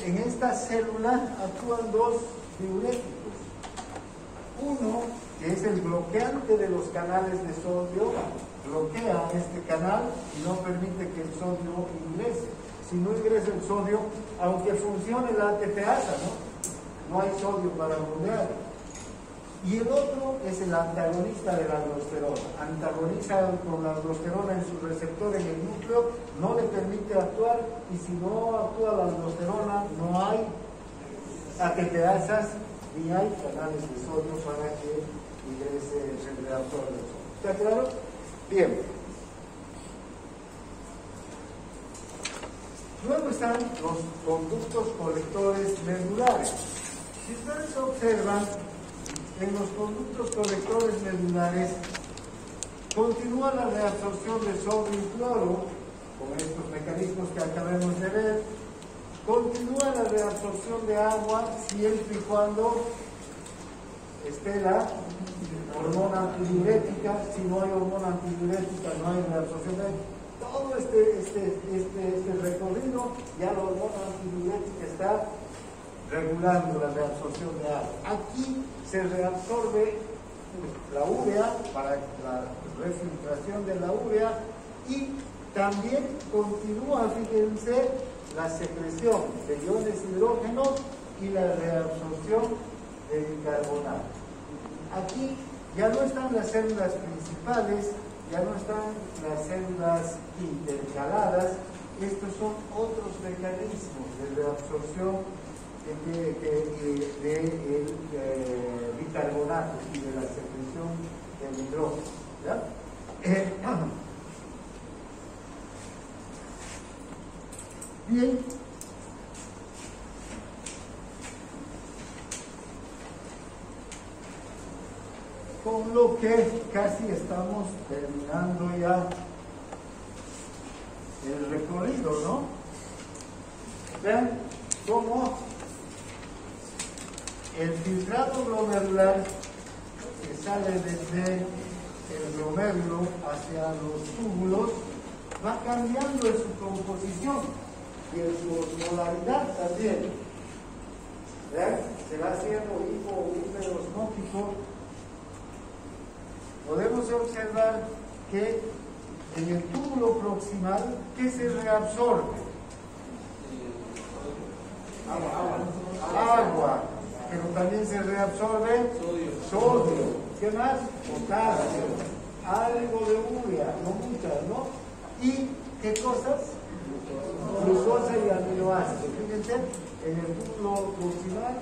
en esta célula actúan dos diuréticos. Uno, que es el bloqueante de los canales de sodio, bloquea este canal y no permite que el sodio ingrese. Si no ingresa el sodio, aunque funcione la ATPasa, no hay sodio para bombear. Y el otro es el antagonista de la aldosterona. Antagoniza con la aldosterona en su receptor en el núcleo, no le permite actuar, y si no actúa la aldosterona, no hay ATPasas ni hay canales de sodio para que ingrese el reabsorbe el sodio. ¿Está claro? Bien. Luego están los conductos colectores medulares. Si ustedes observan, en los conductos colectores medulares continúa la reabsorción de sodio y cloro, con estos mecanismos que acabamos de ver. Continúa la reabsorción de agua siempre y cuando esté la hormona antidiurética. Si no hay hormona antidiurética, no hay reabsorción de agua. Todo este recorrido, ya la hormona antidiurética está regulando la reabsorción de agua. Aquí se reabsorbe la urea para la refiltración de la urea, y también continúa, fíjense, la secreción de iones hidrógenos y la reabsorción de bicarbonato. Aquí ya no están las células principales, ya no están las células intercaladas. Estos son otros mecanismos de reabsorción de bicarbonato y de la secreción del hidrógeno. ¿Ya? Bien. Con lo que casi estamos terminando ya el recorrido, ¿no? Vean cómo el filtrado glomerular que sale desde el glomérulo hacia los túbulos va cambiando en su composición y en su osmolaridad también. ¿Vean? Se va haciendo hiperosmótico. Podemos observar que en el túbulo proximal, ¿qué se reabsorbe? Agua. Pero también se reabsorbe sodio. ¿Qué más? Potasio. Algo de urea, no muchas, ¿no? ¿Y qué cosas? Glucosa y aminoácidos. Fíjense, en el túbulo proximal,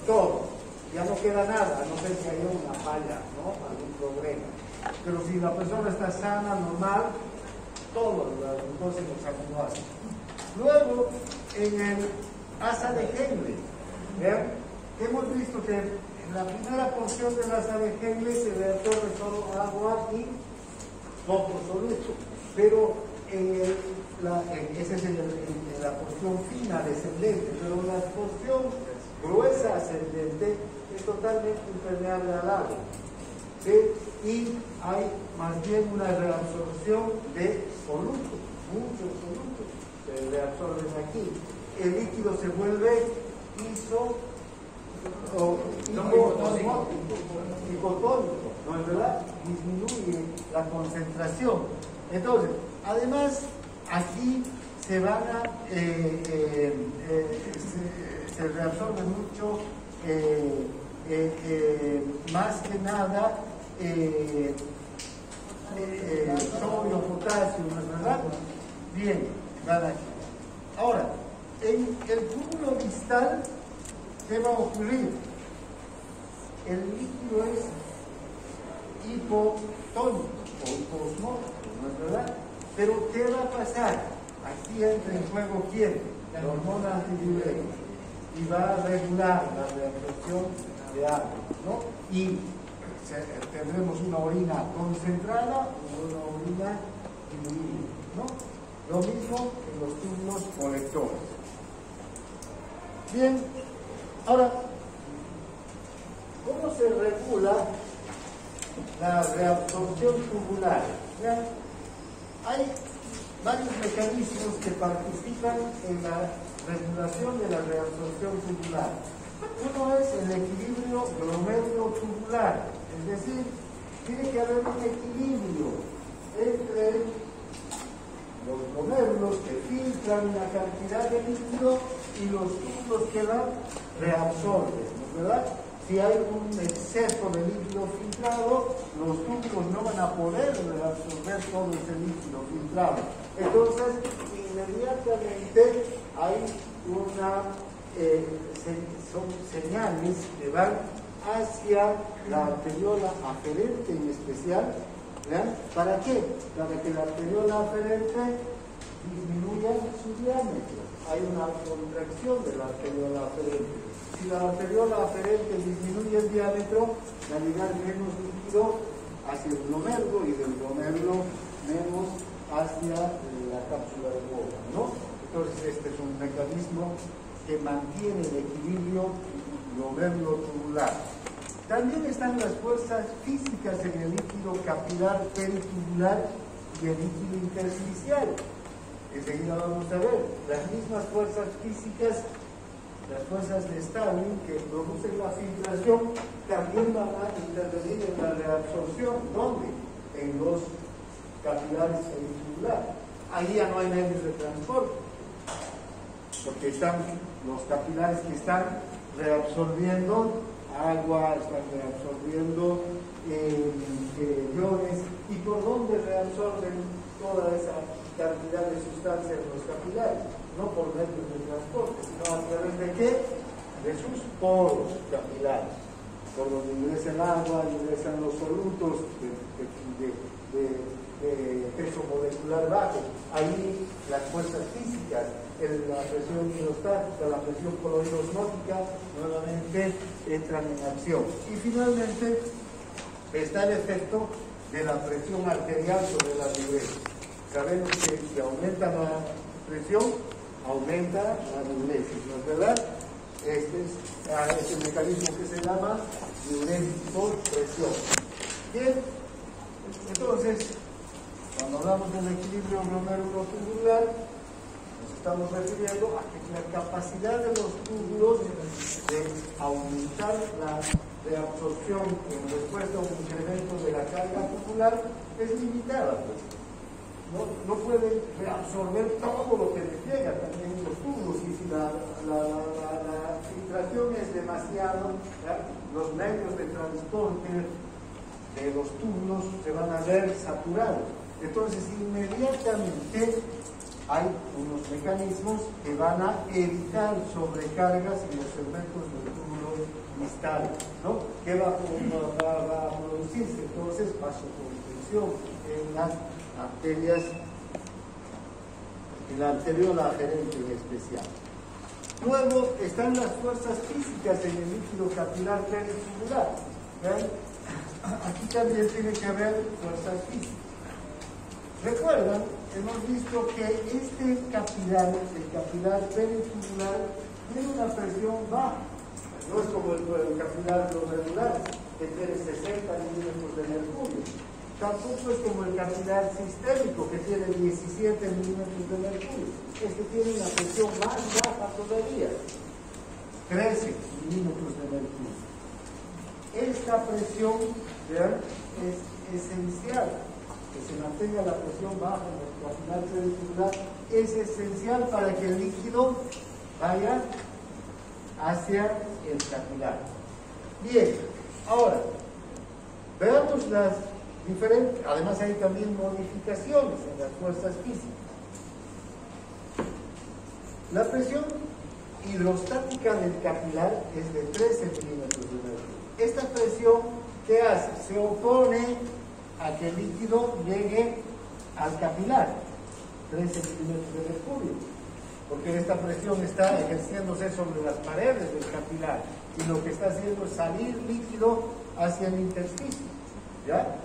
todo. Ya no queda nada, a no ser que haya una falla, ¿no? Algún problema. Pero si la persona está sana, normal, todo, la glucosa y los aminoácidos. Luego, en el asa de Henle, ¿vean? Hemos visto que en la primera porción de la asa de Henle se reabsorbe solo agua y poco soluto, pero esa es la porción fina descendente, pero la porción gruesa ascendente es totalmente impermeable al agua, ¿sí? Y hay más bien una reabsorción de solutos, muchos solutos se reabsorben aquí. El líquido se vuelve hipotónico, ¿no es verdad? Disminuye la concentración. Entonces, además, aquí se van a se reabsorbe mucho más que nada sodio, potasio, ¿no es verdad? Bien, van aquí. Ahora, en el túbulo distal, ¿qué va a ocurrir? El líquido es hipotónico o hiposmótico, ¿no es verdad? Pero ¿qué va a pasar? Aquí entra en juego ¿quién? La hormona antidiurética, y va a regular la reabsorción de agua, ¿no? Y tendremos una orina concentrada o una orina diluida, ¿no? Lo mismo en los túbulos colectores. Bien, ahora, ¿cómo se regula la reabsorción tubular? ¿Ya? Hay varios mecanismos que participan en la regulación de la reabsorción tubular. Uno es el equilibrio glomérulo-tubular, es decir, tiene que haber un equilibrio entre los glomérulos que filtran una cantidad de líquido y los túbulos que la reabsorben, ¿no es verdad? Si hay un exceso de líquido filtrado, los túbulos no van a poder reabsorber todo ese líquido filtrado. Entonces, inmediatamente hay son señales que van hacia la arteriola aferente en especial. ¿Vean? ¿Para qué? Para que la arteriola aferente disminuya su diámetro. Hay una contracción de la arteriola aferente. Si la arteriola aferente disminuye el diámetro, va a llegar menos líquido hacia el glomérulo y del glomérulo menos hacia la cápsula de boca, ¿no? Entonces este es un mecanismo que mantiene el equilibrio glomérulo-tubular. También están las fuerzas físicas en el líquido capilar peritubular y el líquido intersticial. Enseguida vamos a ver las mismas fuerzas físicas, las fuerzas de Stalin que producen la filtración, también van a intervenir en la reabsorción. ¿Dónde? En los capilares peritubular. Ahí ya no hay medios de transporte, porque están los capilares que están reabsorbiendo agua, están reabsorbiendo iones. ¿Y por dónde reabsorben toda esa cantidad de sustancia en los capilares? No por medios de transporte, sino a través de ¿qué? De sus poros capilares, por donde ingresa el agua, ingresan los solutos de peso molecular bajo. Ahí las fuerzas físicas, la presión hidrostática, la presión coloidosmótica, nuevamente entran en acción. Y finalmente está el efecto de la presión arterial sobre la diuresis. Sabemos que si aumenta la presión, aumenta la diuresis, ¿no es verdad? Este es el mecanismo que se llama diuresis por presión. Bien, entonces, cuando hablamos del equilibrio glomérulo-tubular, nos estamos refiriendo a que la capacidad de los túbulos de aumentar la reabsorción en respuesta a un incremento de la carga tubular es limitada. No pueden reabsorber todo lo que les llega también los túbulos, y si la filtración es demasiado, ¿ya? Los medios de transporte de los túbulos se van a ver saturados. Entonces inmediatamente hay unos mecanismos que van a evitar sobrecargas en los segmentos del túbulo distal, ¿no? ¿Qué va a producirse? Entonces vasoconstricción en las arterias, en la arteriola aferente en especial. Luego están las fuerzas físicas en el líquido capilar peritubular. ¿Ven? Aquí también tiene que haber fuerzas físicas. Recuerdan, hemos visto que este capilar, el capilar peritubular, tiene una presión baja. No es como el capilar glomerular, que tiene 60 milímetros de mercurio. Tampoco es como el capilar sistémico, que tiene 17 milímetros de mercurio. Este tiene una presión más baja todavía, 13 milímetros de mercurio. Esta presión, ¿vean?, es esencial. Que se mantenga la presión baja en el capilar peritubular es esencial para que el líquido vaya hacia el capilar. Bien, ahora, veamos las diferentes, además hay también modificaciones en las fuerzas físicas. La presión hidrostática del capilar es de 13 milímetros de mercurio. Esta presión, ¿qué hace? Se opone a que el líquido llegue al capilar, 13 milímetros de mercurio, porque esta presión está ejerciéndose sobre las paredes del capilar y lo que está haciendo es salir líquido hacia el intersticio, ¿ya?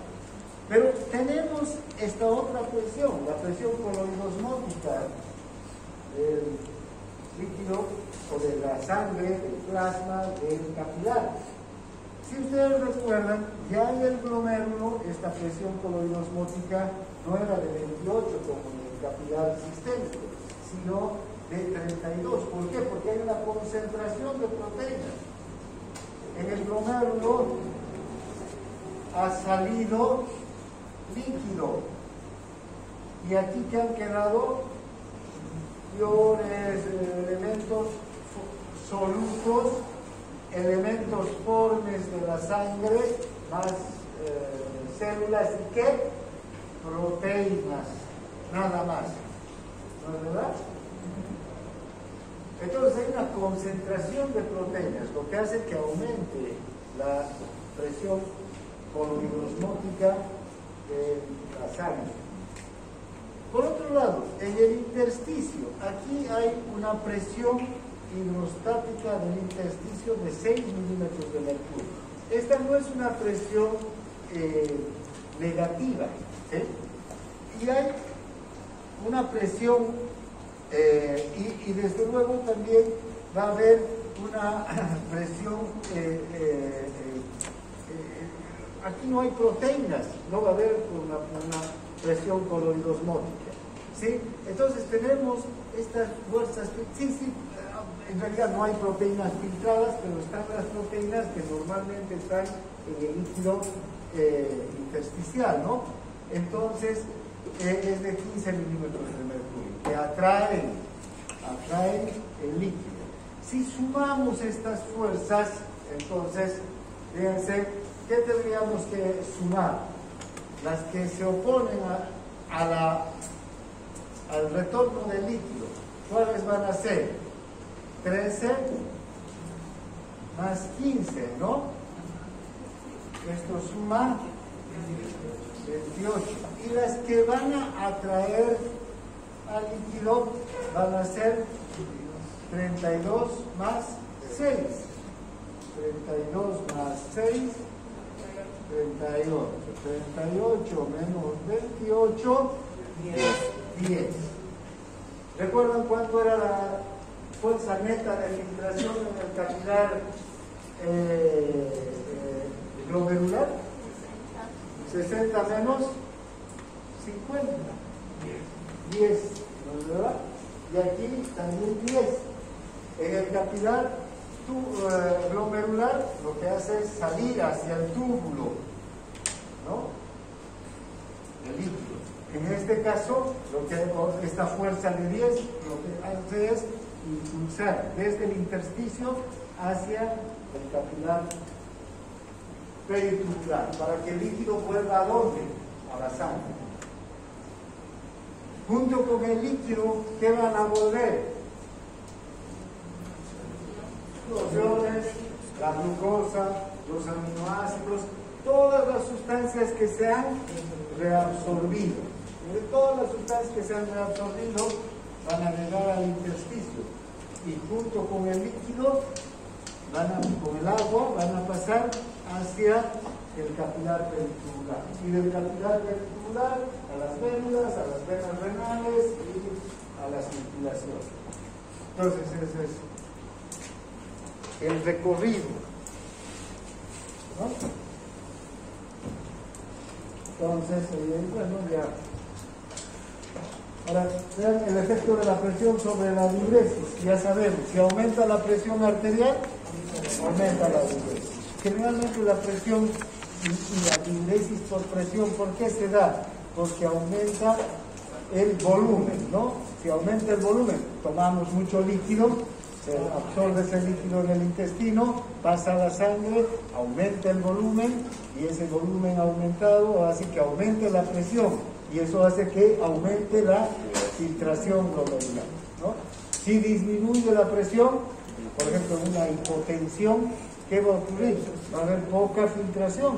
Pero tenemos esta otra presión, la presión coloidosmótica del líquido o de la sangre, del plasma, del capilar. Si ustedes recuerdan, ya en el glomérulo esta presión coloidosmótica no era de 28 como en el capilar sistémico, sino de 32. ¿Por qué? Porque hay una concentración de proteínas. En el glomérulo ha salido líquido y aquí que han quedado iones, elementos solutos, elementos formes de la sangre, más células y qué, proteínas, nada más, ¿no es verdad? Entonces hay una concentración de proteínas, lo que hace que aumente la presión coloidosmótica de la sangre. Por otro lado, en el intersticio, aquí hay una presión hidrostática del intersticio de 6 milímetros de mercurio. Esta no es una presión negativa, ¿sí? Y hay una presión, y desde luego también va a haber una presión, aquí no hay proteínas, no va a haber una presión coloidosmótica, ¿sí? Entonces tenemos estas fuerzas, sí, en realidad no hay proteínas filtradas, pero están las proteínas que normalmente están en el líquido intersticial, ¿no? Entonces es de 15 milímetros de mercurio, que atraen el líquido. Si sumamos estas fuerzas, entonces, fíjense, ¿qué tendríamos que sumar? Las que se oponen al retorno del líquido. ¿Cuáles van a ser? 13 más 15, ¿no? Esto suma 28. Y las que van a atraer al líquido van a ser 32 más 6. 32 más 6, 38. 38 menos 28, 10. ¿Recuerdan cuánto era la fuerza neta de filtración en el capilar glomerular? 60 menos 50. 10, ¿no es verdad? Y aquí también 10. En el capilar glomerular lo que hace es salir hacia el túbulo, ¿no? El líquido. En este caso, esta fuerza de 10 lo que hace es impulsar desde el intersticio hacia el capilar peritubular, para que el líquido vuelva ¿a dónde? A la sangre. Junto con el líquido, ¿qué van a volver? Los iones, la glucosa, los aminoácidos, todas las sustancias que se han reabsorbido. De todas las sustancias que se han reabsorbido van a llegar al intersticio y junto con el líquido, con el agua, van a pasar hacia el capilar peritubular. Y del capilar peritubular a las vénulas, a las venas renales y a la circulación. Entonces ese es el recorrido, ¿no? Entonces, bueno, ya. Ahora, vean el efecto de la presión sobre la diuresis. Ya sabemos, si aumenta la presión arterial, aumenta la diuresis. Generalmente la presión y la diuresis por presión, ¿por qué se da? Porque aumenta el volumen, ¿no? Si aumenta el volumen, tomamos mucho líquido, se absorbe ese líquido en el intestino, pasa a la sangre, aumenta el volumen y ese volumen aumentado hace que aumente la presión y eso hace que aumente la filtración glomerular, ¿no? Si disminuye la presión, por ejemplo, una hipotensión, ¿qué va a ocurrir? Va a haber poca filtración,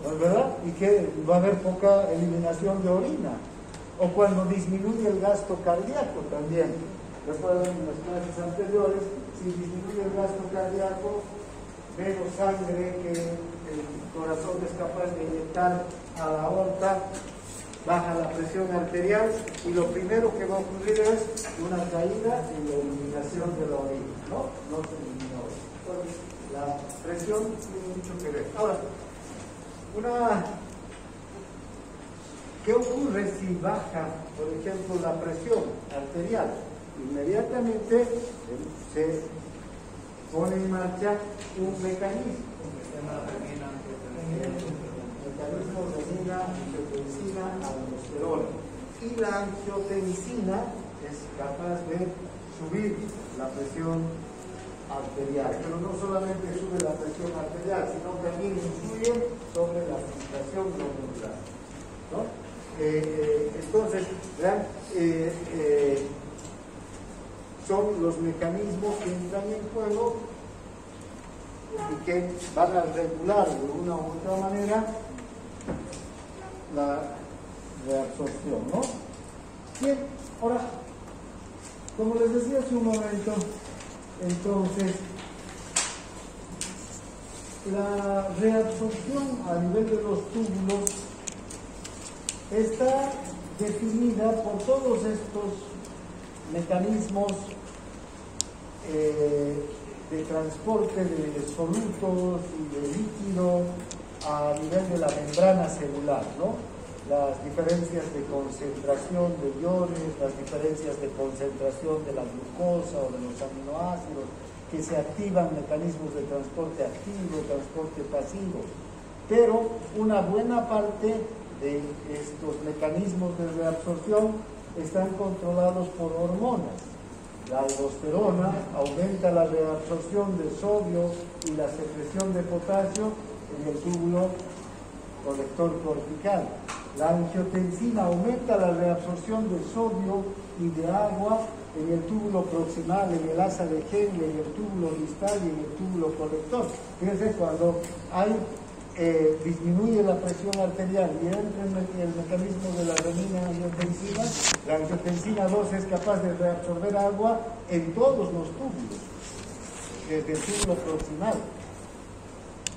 ¿no es verdad? Y que va a haber poca eliminación de orina. O cuando disminuye el gasto cardíaco también. Recuerden en las clases anteriores, si disminuye el gasto cardíaco, menos sangre que el corazón es capaz de inyectar a la aorta, baja la presión arterial y lo primero que va a ocurrir es una caída en la eliminación de la orina, ¿no? No se elimina orina. Entonces, la presión tiene mucho que ver. Ahora, ¿qué ocurre si baja, por ejemplo, la presión arterial? Inmediatamente se pone en marcha un mecanismo. Mecanismo renina-angiotensina aldosterona. Y la angiotensina es capaz de subir la presión arterial, pero no solamente sube la presión arterial, sino también influye sobre la filtración glomerular, ¿no? Entonces, vean, son los mecanismos que entran en juego y que van a regular de una u otra manera la reabsorción, ¿no? Bien, ahora, como les decía hace un momento, entonces, la reabsorción a nivel de los túbulos está definida por todos estos mecanismos de transporte de solutos y de líquido a nivel de la membrana celular, ¿no? Las diferencias de concentración de iones, las diferencias de concentración de la glucosa o de los aminoácidos, que se activan mecanismos de transporte activo, transporte pasivo. Pero una buena parte de estos mecanismos de reabsorción están controlados por hormonas. La aldosterona aumenta la reabsorción de sodio y la secreción de potasio en el túbulo colector cortical. La angiotensina aumenta la reabsorción de sodio y de agua en el túbulo proximal, en el asa de Henle, en el túbulo distal y en el túbulo colector. Fíjense, cuando disminuye la presión arterial y entra en el mecanismo de la renina-angiotensina, la angiotensina 2 es capaz de reabsorber agua en todos los túbulos, desde el túbulo proximal.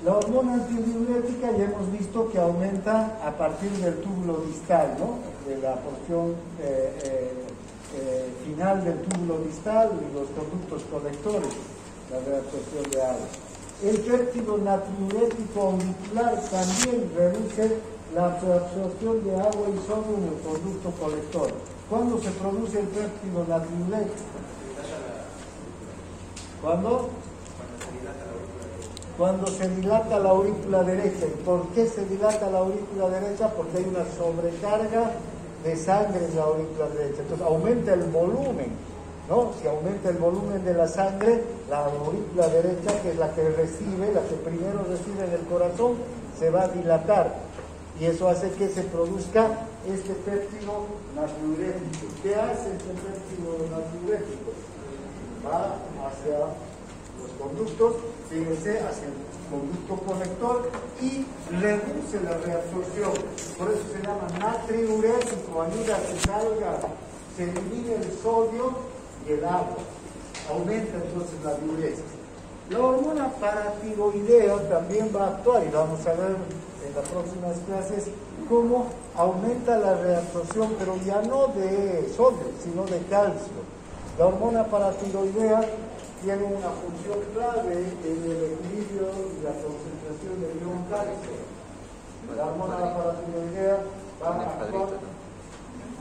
La hormona antidiurética ya hemos visto que aumenta a partir del túbulo distal, ¿no? De la porción final del túbulo distal y los conductos colectores, la reabsorción de agua. El péptido natriurético auricular también reduce la absorción de agua y sodio en el conducto colector. ¿Cuándo se produce el péptido natriurético? ¿Cuándo? Cuando se dilata la aurícula derecha. ¿Y por qué se dilata la aurícula derecha? Porque hay una sobrecarga de sangre en la aurícula derecha. Entonces aumenta el volumen, ¿no? Si aumenta el volumen de la sangre, la aurícula derecha, que es la que recibe, la que primero recibe en el corazón, se va a dilatar. Y eso hace que se produzca este péptido natriurético. ¿Qué hace este péptido natriurético? Va hacia los conductos, fíjense, hacia el conducto colector y reduce la reabsorción. Por eso se llama natriurético, ayuda a que salga, se elimine el sodio y el agua. Aumenta entonces la diuresis. La hormona paratiroidea también va a actuar y vamos a ver en las próximas clases cómo aumenta la reabsorción, pero ya no de sodio, sino de calcio. La hormona paratiroidea tiene una función clave en el equilibrio y la concentración del ion calcio. La hormona paratiroidea va a actuar.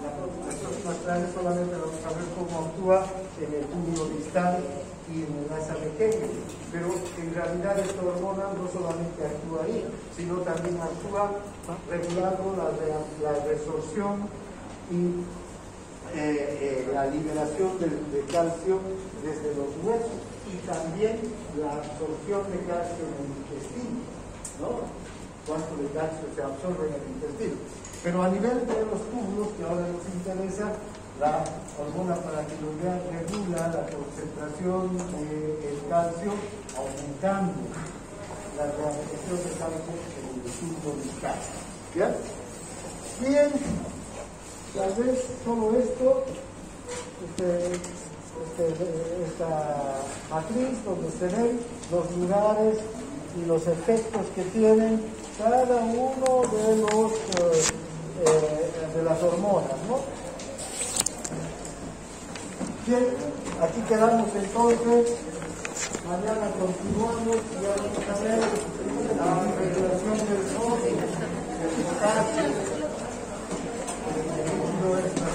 Las próximas clases solamente vamos a ver cómo actúa en el túbulo distal y en el asa de Henle. Pero en realidad esta hormona no solamente actúa ahí, sino también actúa regulando la resorción y la liberación de calcio desde los huesos y también la absorción de calcio en el intestino, ¿no? Cuánto de calcio se absorbe en el intestino. Pero a nivel de los túbulos, que ahora nos interesa, la hormona paratiroidea regula la concentración del calcio, aumentando la reabsorción de calcio en el túbulo vital. ¿Ya? Bien, tal vez solo esto, esta matriz donde se ven los lugares y los efectos que tienen cada uno de las hormonas, ¿no? Bien, aquí quedamos entonces. Mañana continuamos y vamos a ver la regulación del sodio, del potasio, todo esto.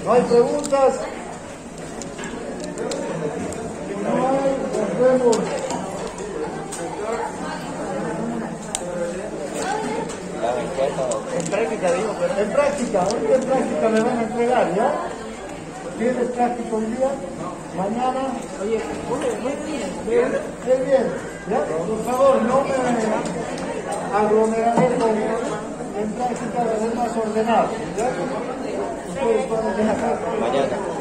¿No hay preguntas? No hay, nos vemos. En práctica, digo, pero... En práctica, hoy en práctica me van a entregar, ¿ya? ¿Tienes práctico hoy día? Mañana. Oye, muy bien. Bien, ¿ya? Por favor, no me aglomeraré con en práctica de ser más ordenado, ¿ya? Ustedes van a dejar. Mañana.